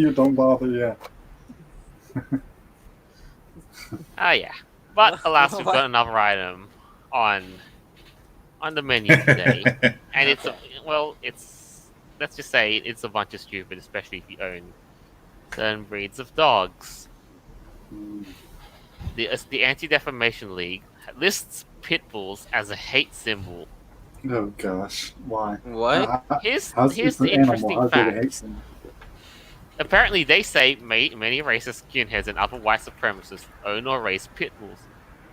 Yeah, mean? don't bother. Yeah. Oh yeah. But What- alas, we've what? got another item on the menu today, and it's let's just say it's a bunch of stupid, especially if you own certain breeds of dogs. The Anti-Defamation League lists Pitbulls as a hate symbol. Oh gosh, why? What? Here's It's the an animal. interesting How's it a fact. hate symbol? Apparently, Apparently, they say many racist skinheads and other white supremacists own or raise pit bulls.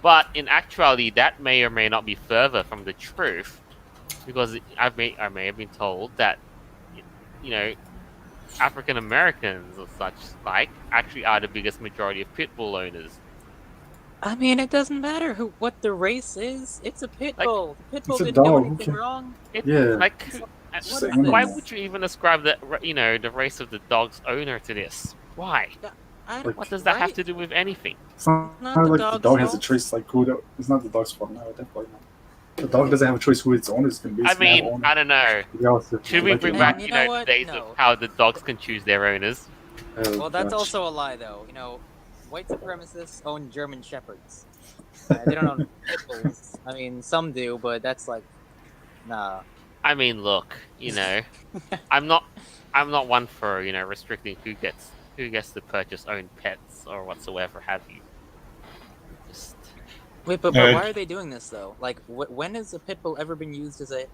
But in actuality, that may or may not be further from the truth, because I may have been told that, you know, African Americans or such like actually are the biggest majority of pit bull owners. I mean, it doesn't matter what the race is. It's a pit Like, bull. The pit bull it's a didn't do dog, anything okay. wrong. Yeah. Like, What is why this? would you even ascribe the the race of the dog's owner to this? Why? I Like- What does that have right? to do with anything? It's not Not the like the dog's dog has a fault. choice. Like it's not the dog's fault. No, definitely not. The dog doesn't have a choice who its owner is going to be. I It's their mean, owner. I don't know. Regardless if Should you we like it bring or back, not. You you know know, what? the days No. of how the dogs can choose their owners? Oh, Well, that's gosh. also a lie, though. White supremacists own German shepherds. They don't own pit bulls. I mean, some do, but that's like, nah. I mean, look, I'm not one for restricting who gets to purchase own pets or whatsoever have you. Just Wait, but Uh, why are they doing this though? Like, when has a pit bull ever been used as a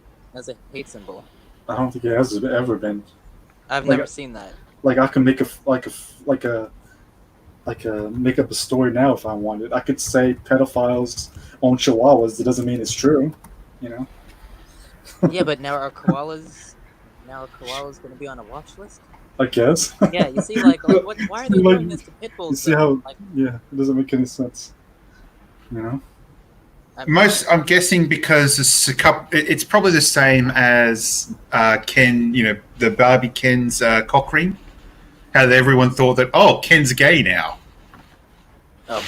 hate symbol? I don't think it has ever been. I've Like never a- seen that. Like I can make make up a story now if I wanted. I could say pedophiles own chihuahuas. It doesn't mean it's true. You know. Yeah, but now are koalas going to be on a watch list? I guess. Yeah, you see, like why are they Like, doing this to pit bulls? You see though? how? Like, Yeah, it doesn't make any sense. You know. I'm guessing because it's probably the same as Ken, the Barbie Ken's cock ring. How everyone thought that, Ken's gay now. Oh.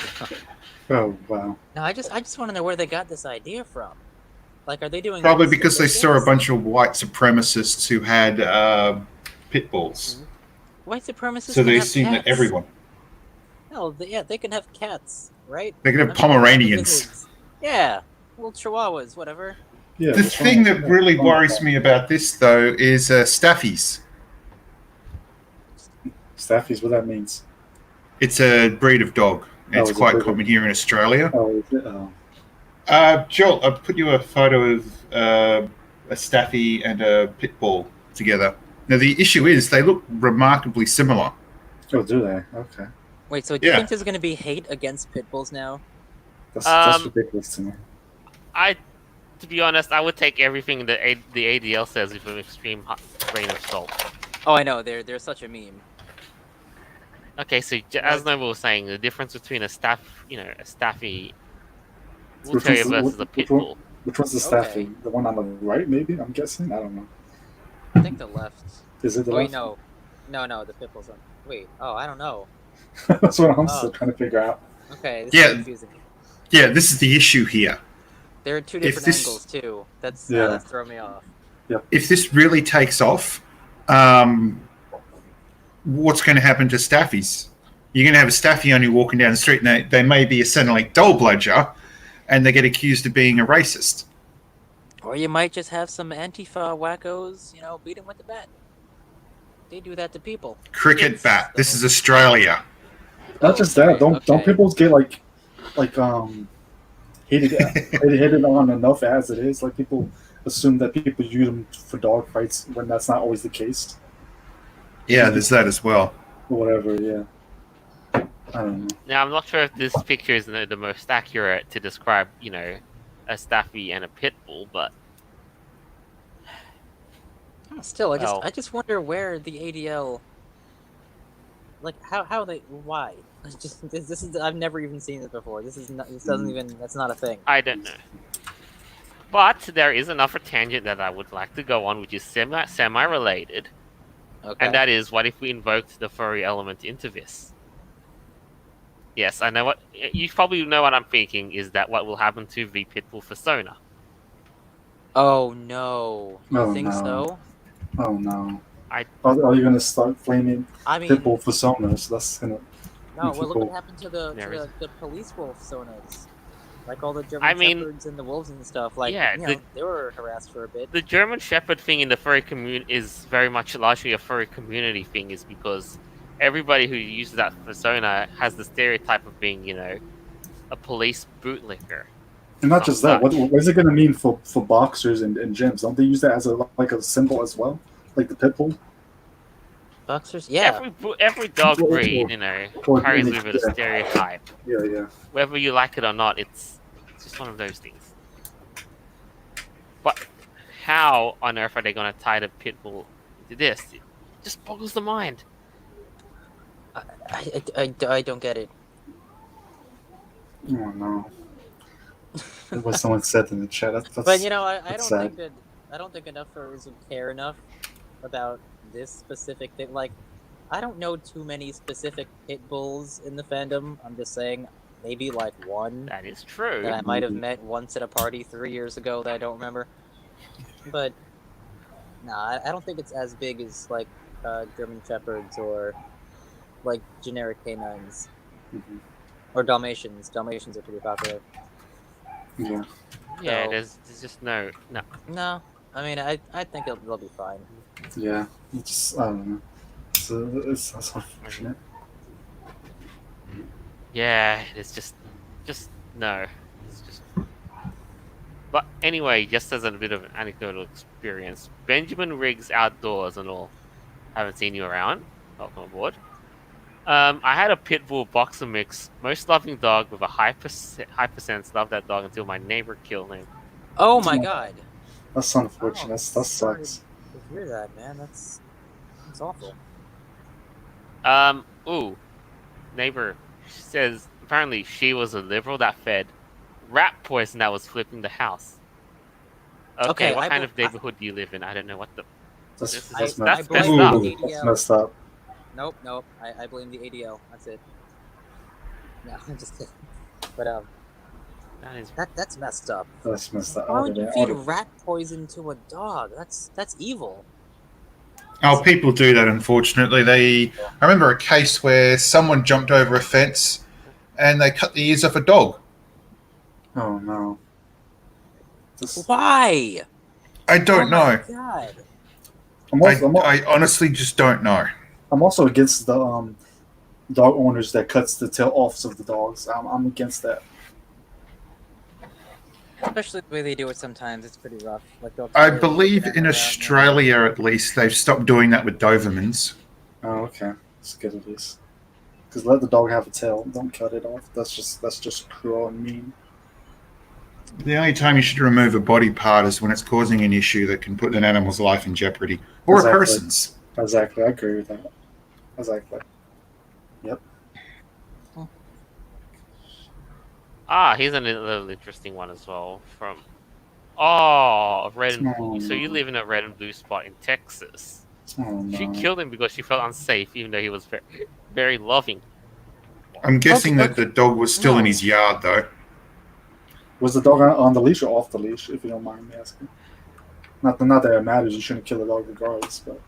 Oh wow. No, I just want to know where they got this idea from. Like, are they doing Probably this because they because saw a bunch of white supremacists who had pit bulls. white supremacists? So can they have assume that cats. everyone. No, they can have cats, right? They can have I mean, Pomeranians. lizards. Yeah, little chihuahuas, whatever. Yeah. The what's wrong thing with that really What's wrong worries with me about this, though, is staffies. that? Staffies, what that means? It's a breed of dog. Oh, It's it's a quite breed of- common here in Australia. Oh, is it? Oh. Joel, I'll put you a photo of a staffy and a pit bull together. Now, the issue is they look remarkably similar. Oh, do they? Okay. Wait, so do you Yeah. think there's going to be hate against pit bulls now? That's ridiculous to me. to be honest, I would take everything that the ADL says with an extreme grain of salt. Oh, I know. They're such a meme. Okay, so as Noble was saying, the difference between a staffy bull Which terrier one's- versus a which pit one? bull. Which one's the staffy? The one on the right, maybe? I'm guessing? I don't know. I think the left. Is it the Wait, left? no, the pit bulls on. Wait, I don't know. That's what I'm Oh. still trying to figure out. Okay, this Yeah. is confusing. Yeah, this is the issue here. There are two If different this- angles too. That's Yeah. throwing me off. If this really takes off, what's going to happen to staffies? You're going to have a staffy only walking down the street, and they may be a Centrelink dole bludger, and they get accused of being a racist. Or you might just have some Antifa wackos, beat him with the bat. They do that to people. Cricket Kids, bat. This though. is Australia. Not just that. Don't okay. people get hated on enough as it is? Like people assume that people use them for dog fights when that's not always the case. Yeah, there's that as well. Or whatever. Yeah. I don't know. Now, I'm not sure if this picture is the most accurate to describe, a staffy and a pit bull, but Still, Well. I just wonder where the ADL, like how they why. It's just this is I've never even seen this before. This doesn't even that's not a thing. I don't know. But there is another tangent that I would like to go on, which is semi-related, Okay. and that is, what if we invoked the furry element into this? Yes, I know what you probably know what I'm thinking. Is that what will happen to the Pitbull persona? Oh no. You Oh, think no. so? Oh no. I- Are you gonna start flaming I mean, Pitbull personas? That's gonna no. make Well, look what people. happened to the There is- the police wolf sonas. Like all the German I mean, shepherds and the wolves and stuff. Like, yeah, you know, they were harassed for a bit. the German Shepherd thing in the furry community is very much largely a furry community thing, is because everybody who uses that persona has the stereotype of being, you know, a police bootlicker. And not Some just that. What such. is it gonna mean for boxers and gyms? Don't they use that as like a symbol as well, like the Pitbull? Boxers, yeah. Every dog Or- breed, you know, or carries any- with it a yeah. stereotype. Yeah. Whether you like it or not, it's just one of those things. But how on earth are they going to tie the Pitbull into this? It just boggles the mind. I don't get it. Oh no. What someone said in the chat. That's But you know, I that's don't sad. think I don't think enough furries would care enough about this specific thing. Like, I don't know too many specific pit bulls in the fandom. I'm just saying, maybe like one That is true. that I might have met once at a party 3 years ago that I don't remember. But nah, I don't think it's as big as like German shepherds or like generic canines Mhm. or Dalmatians. Dalmatians are pretty popular. Yeah. Yeah, So- there's just no. No, I mean I think they'll be fine. Yeah. It's just, I don't know. That's unfortunate. Yeah, it's just no. It's just. But anyway, just as a bit of an anecdotal experience, Benjamin Riggs Outdoors and all. Haven't seen you around. Welcome aboard. I had a Pitbull boxer mix. Most loving dog with a high percent. Love that dog until my neighbor killed him. Oh my Oh. god! That's unfortunate. That sorry sucks. to hear that, man. That's awful. Ooh, neighbor says apparently she was a liberal that fed rat poison that was flipping the house. Okay, Okay, what I kind bel- of neighborhood do you live in? I don't know what the. That's This is- that's that's messed messed up. up. Ooh, that's ADL. messed up. Nope. I blame the ADL. That's it. No, I'm just kidding. But That is that's messed up. That's messed up. Why would you I feed would've- rat poison to a dog? That's evil. Oh, people do that, unfortunately. I remember a case where someone jumped over a fence and they cut the ears off a dog. Oh no. Just, Why? I don't Oh my know. God. I honestly just don't know. I'm also against the dog owners that cuts the tail off of the dogs. I'm against that. Especially the way they do it sometimes, it's pretty rough. Like they'll I tear believe the in animal out, Australia, at least, they've stopped doing that with Dobermans. Oh, okay. That's good at least. Because let the dog have a tail. Don't cut it off. That's just cruel and mean. The only time you should remove a body part is when it's causing an issue that can put an animal's life in jeopardy, or Exactly. a person's. Exactly. I agree with that. Exactly. here's another interesting one as well from. Oh, red and blue. So you live in a red and blue spot in Texas. Oh She no. killed him because she felt unsafe, even though he was very, very loving. I'm guessing Okay, that the dog was still in No. his yard, though. Was the dog on the leash or off the leash? If you don't mind me asking. Not that it matters. You shouldn't kill a dog regardless. But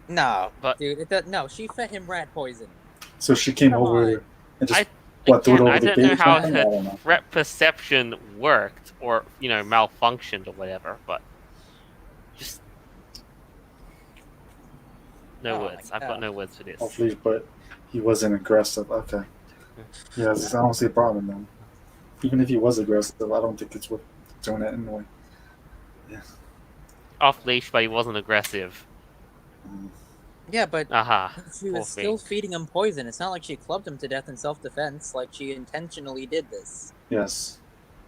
No, But- dude, no. She fed him rat poison. so she came Come over on. and just I- threw it Again, over I the don't gate know or how something? I don't know. her threat perception worked, or malfunctioned, or whatever. But just no Oh my words. I've got God. no words for this. Off leash, but he wasn't aggressive. Okay. Yeah, I don't see a problem then. Even if he was aggressive, I don't think it's worth doing that anyway. Off leash, but he wasn't aggressive. Yeah, but Aha. she Poor was still thing. feeding him poison. It's not like she clubbed him to death in self-defense. Like she intentionally did this. Yes.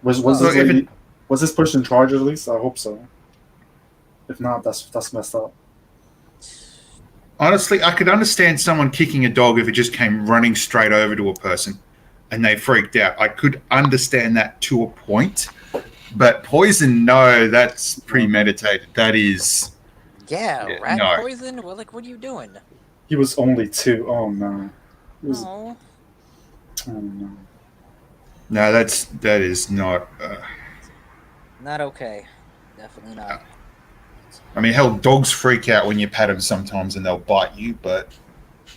Was Well, this so if lady, was this person charged at least? I hope so. If not, that's messed up. Honestly, I could understand someone kicking a dog if it just came running straight over to a person and they freaked out. I could understand that to a point. But poison, no, that's premeditated. That is. Yeah, Yeah, rat no. poison. Well, like, what are you doing? He was only 2. Oh no. He was, Oh, oh no. No, that is not. Not okay. Definitely not. I mean, hell, dogs freak out when you pat them sometimes and they'll bite you, but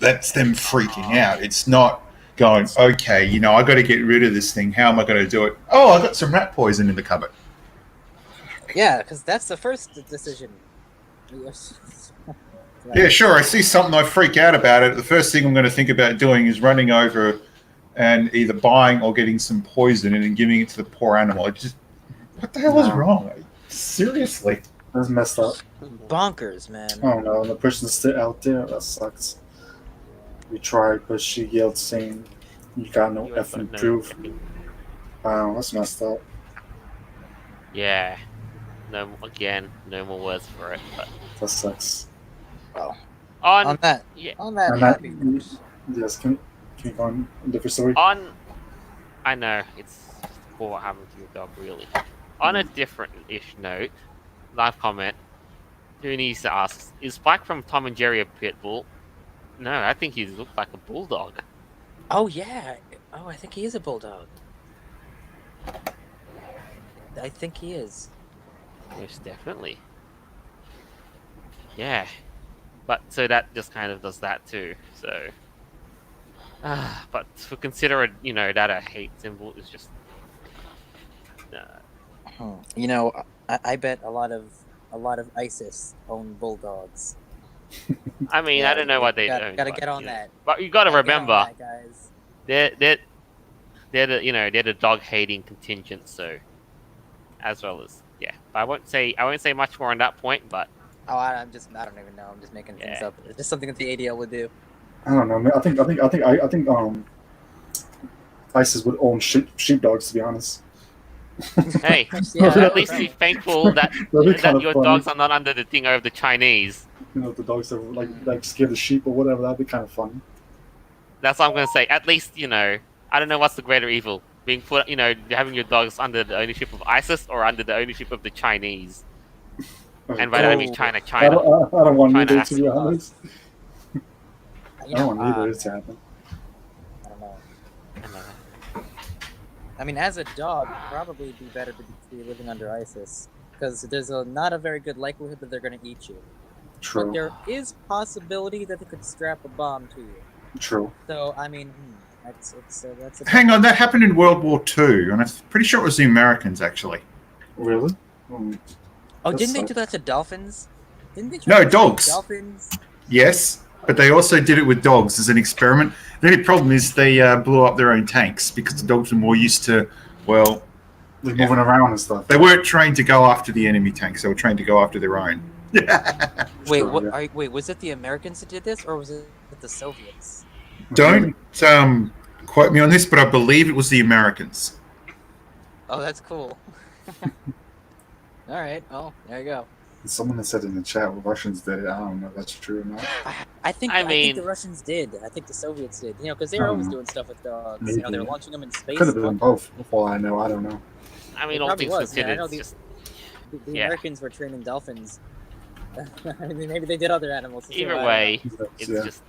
that's them freaking out. It's not going, okay, you know, I got to get rid of this thing. How am I going to do it? Oh, I got some rat poison in the cupboard. Yeah, because that's the first decision. Yeah, sure. I see something, I freak out about it. The first thing I'm going to think about doing is running over and either buying or getting some poison and then giving it to the poor animal. It just, what the hell is wrong? Seriously. That's messed up. Bonkers, man. I don't know. The person's still out there. That sucks. We tried, but she yelled saying, "You got no effing proof." Wow, that's messed up. Yeah. No more words for it. But That sucks. Well, on on that And happy that, note. yes, can you go on a different story? I know it's poor what happened to your dog, really. On a different-ish note, live comment. Who needs to ask? Is Spike from Tom and Jerry a pit bull? No, I think he looks like a bulldog. Oh yeah. Oh, I think he is a bulldog. I think he is. Most definitely. Yeah. But so that just kind of does that too. So, but to consider it, you know, that a hate symbol is just. You know, I bet a lot of ISIS own bulldogs. I mean, Yeah, I don't know what they gotta own. get but, on you know. that. But you got to Gotta get on remember, that, guys. they're the dog hating contingent. So, as well as yeah. But I won't say much more on that point. But Oh, I don't even know. I'm just making things up. It's just something that the ADL would do. I don't know, man. I think ISIS would own sheepdogs, to be honest. hey, Yeah, at least be thankful that That'd be kinda your funny. dogs are not under the thing of the Chinese. You know, the dogs that like scare the sheep or whatever. That'd be kind of funny. That's what I'm gonna say. At least, you know, I don't know what's the greater evil. Being put, you know, having your dogs under the ownership of ISIS or under the ownership of the Chinese. And by that I mean China. I don't want China either, has to be to honest. You I don't know, want either to happen. I don't know. I mean, as a dog, it'd probably be better to be living under ISIS because there's not a very good likelihood that they're going to eat you. True. But there is possibility that they could strap a bomb to you. True. So I mean, that's a Hang on, that happened in World War II, and I'm pretty sure it was the Americans, actually. Really? Oh, That didn't they do sucks. that to dolphins? Didn't they? No, try to dogs. train dolphins. Yes, but they also did it with dogs as an experiment. The only problem is they blew up their own tanks because the dogs were more used to, well, Like moving around and stuff. they weren't trained to go after the enemy tanks. They were trained to go after their own. Wait, True, what? yeah. Wait, was it the Americans that did this, or was it the Soviets? Don't quote me on this, but I believe it was the Americans. Oh, that's cool. All right. Oh, there you go. Someone has said in the chat, well, Russians did it. I don't know if that's true or not. I think I I think mean- the Russians did. I think the Soviets did. You know, because they were always doing stuff with dogs. You know, they were Maybe. launching them in space. Could have been both, for all I know. I don't know. I mean, It all probably things was, yeah, I considered, know it's the- just The Yeah. Americans were training dolphins. I mean, maybe they did other animals. to either survive. way, That's- it's yeah. just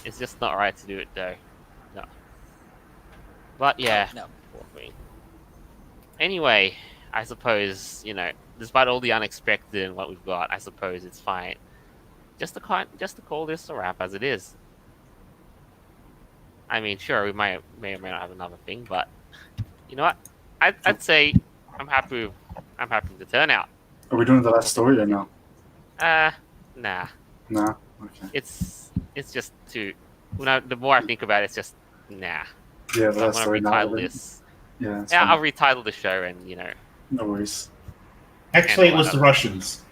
it's just not right to do it though. No. But yeah. No. I mean, anyway, I suppose, you know, despite all the unexpected and what we've got, I suppose it's fine. Just to call this a wrap as it is. I mean, sure, we may or may not have another thing, but you know what? I'd say I'm happy with the turnout. Are we doing the last story or no? Nah. Nah. Okay. It's just too. The more I think about it, it's just nah. Yeah, the So I'm last gonna story. retitle Now, this. yeah, it's Yeah, fine. I'll retitle the show, and you know, No worries. Actually, it was the Russians.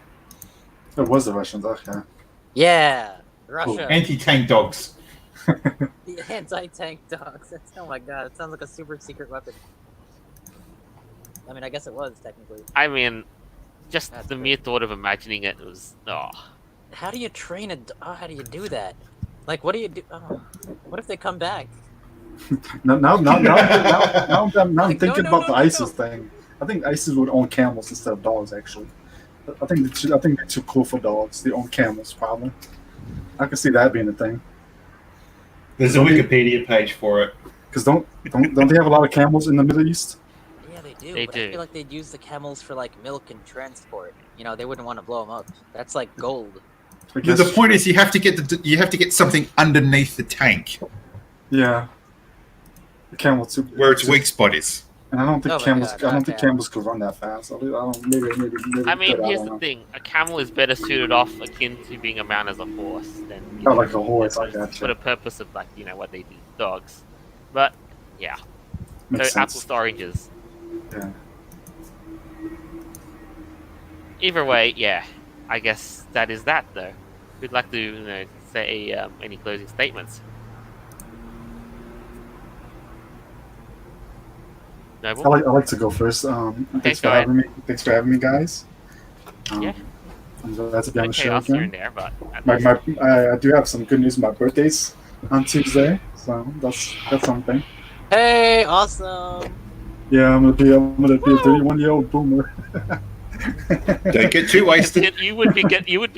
It was the Russians. Okay. Yeah, Russia. Anti-tank dogs. The anti-tank dogs. Oh my god, it sounds like a super secret weapon. I mean, I guess it was technically. I mean, just That's the great. mere thought of imagining it was How do you train a? How do you do that? Like, what do you do? Oh, what if they come back? Now I'm Like, thinking no, about the no, ISIS no. thing. I think ISIS would own camels instead of dogs. Actually, I think they're too cool for dogs. They own camels, probably. I can see that being a thing. There's a Wikipedia page for it. Because don't they have a lot of camels in the Middle East? Yeah, they do, They but do. I feel like they'd use the camels for like milk and transport. You know, they wouldn't want to blow them up. That's like gold. I The guess point is, you have to get something underneath the tank yeah, the camel too. where its weak spot is. And I don't think Oh my camels. God, I don't not think camels. camels could run that fast. I don't. Maybe. I mean, could, here's don't the know. thing: a camel is better suited off akin to being a mount as a horse than Not like a horse. I for gotcha. the purpose of like what they do, dogs. But yeah, Makes so apples sense. to oranges. Yeah. Either way, yeah, I guess that is that though. We'd like to say any closing statements. Noble? I like to go first. Thanks for go ahead. having me. Thanks for having me, guys. Yeah. I'm glad to be on the show Chaos here again. and there, but at My, least- I do have some good news. My birthday's on Tuesday, so that's something. Hey, awesome! Yeah, I'm gonna be a 31-year-old boomer. Don't get too wasted. you would be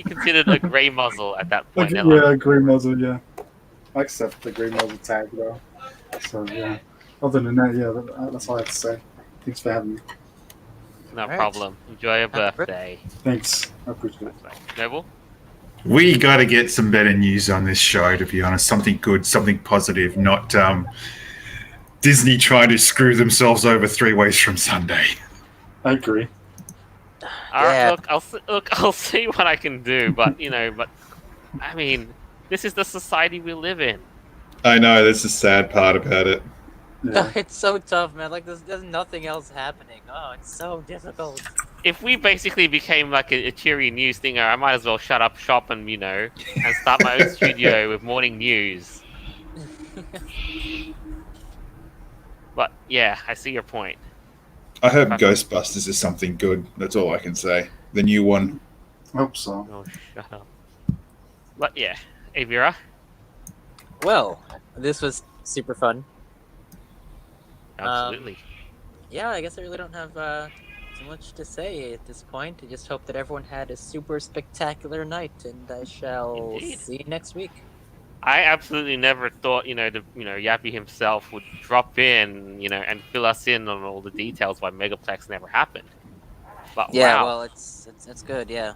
considered a grey muzzle at that point. Like, in life. yeah, gray muzzle. Yeah, I accept the gray muzzle tag though. So yeah. Other than that, yeah, that's all I have to say. Thanks for having me. No Alright. problem. Enjoy your Happy birthday. Thanks, I appreciate it. Noble? We got to get some better news on this show, to be honest. Something good, something positive, not Disney trying to screw themselves over 3 ways from Sunday. I agree. Alright, I'll see what I can do, but I mean, this is the society we live in. I know, that's the sad part about it. Yeah. It's so tough, man. Like, there's nothing else happening. Oh, it's so difficult. If we basically became like a cheery news thinger, I might as well shut up shop and and start my own studio with morning news. But yeah, I see your point. I hope Ghostbusters is something good. That's all I can say. The new one. I hope so. Oh, shut up. But yeah, Avira, Well, this was super fun. absolutely. Yeah, I guess I really don't have too much to say at this point. I just hope that everyone had a super spectacular night, and I shall Indeed. see you next week. I absolutely never thought, Yappy himself would drop in, and fill us in on all the details why Megaplex never happened. But Yeah, wow, well, it's good. Yeah.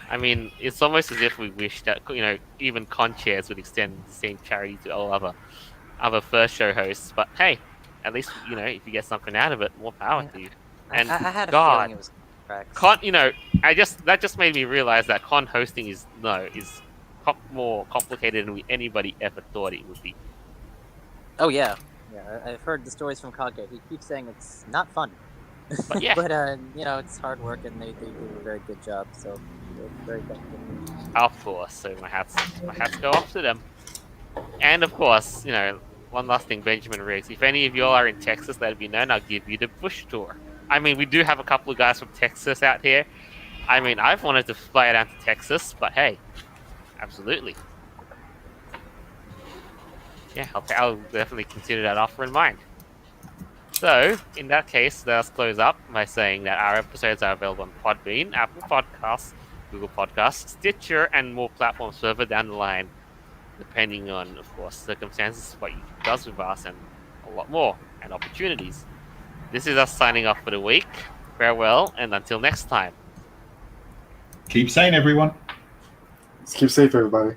I mean, it's almost as if we wish that, even con chairs would extend the same charity to all other first show hosts. But hey, at least if you get something out of it, more power to you. And I had a God, feeling it was cracks. con, that just made me realize that con hosting is more complicated than anybody ever thought it would be. Oh yeah, yeah. I've heard the stories from Kage. He keeps saying it's not fun. But yeah. but it's hard work, and they do a very good job. So very thankful. Of course, so my hats go off to them. And of course, one last thing, Benjamin Riggs. If any of y'all are in Texas, let it be known, I'll give you the bush tour. I mean, we do have a couple of guys from Texas out here. I mean, I've wanted to fly down to Texas, but hey, absolutely. Yeah, I'll definitely consider that offer in mind. So, in that case, let us close up by saying that our episodes are available on Podbean, Apple Podcasts, Google Podcasts, Stitcher, and more platforms further down the line, depending on, of course, circumstances, what YouTube does with us, and a lot more, and opportunities. This is us signing off for the week. Farewell, and until next time. Keep sane, everyone. Let's keep safe, everybody.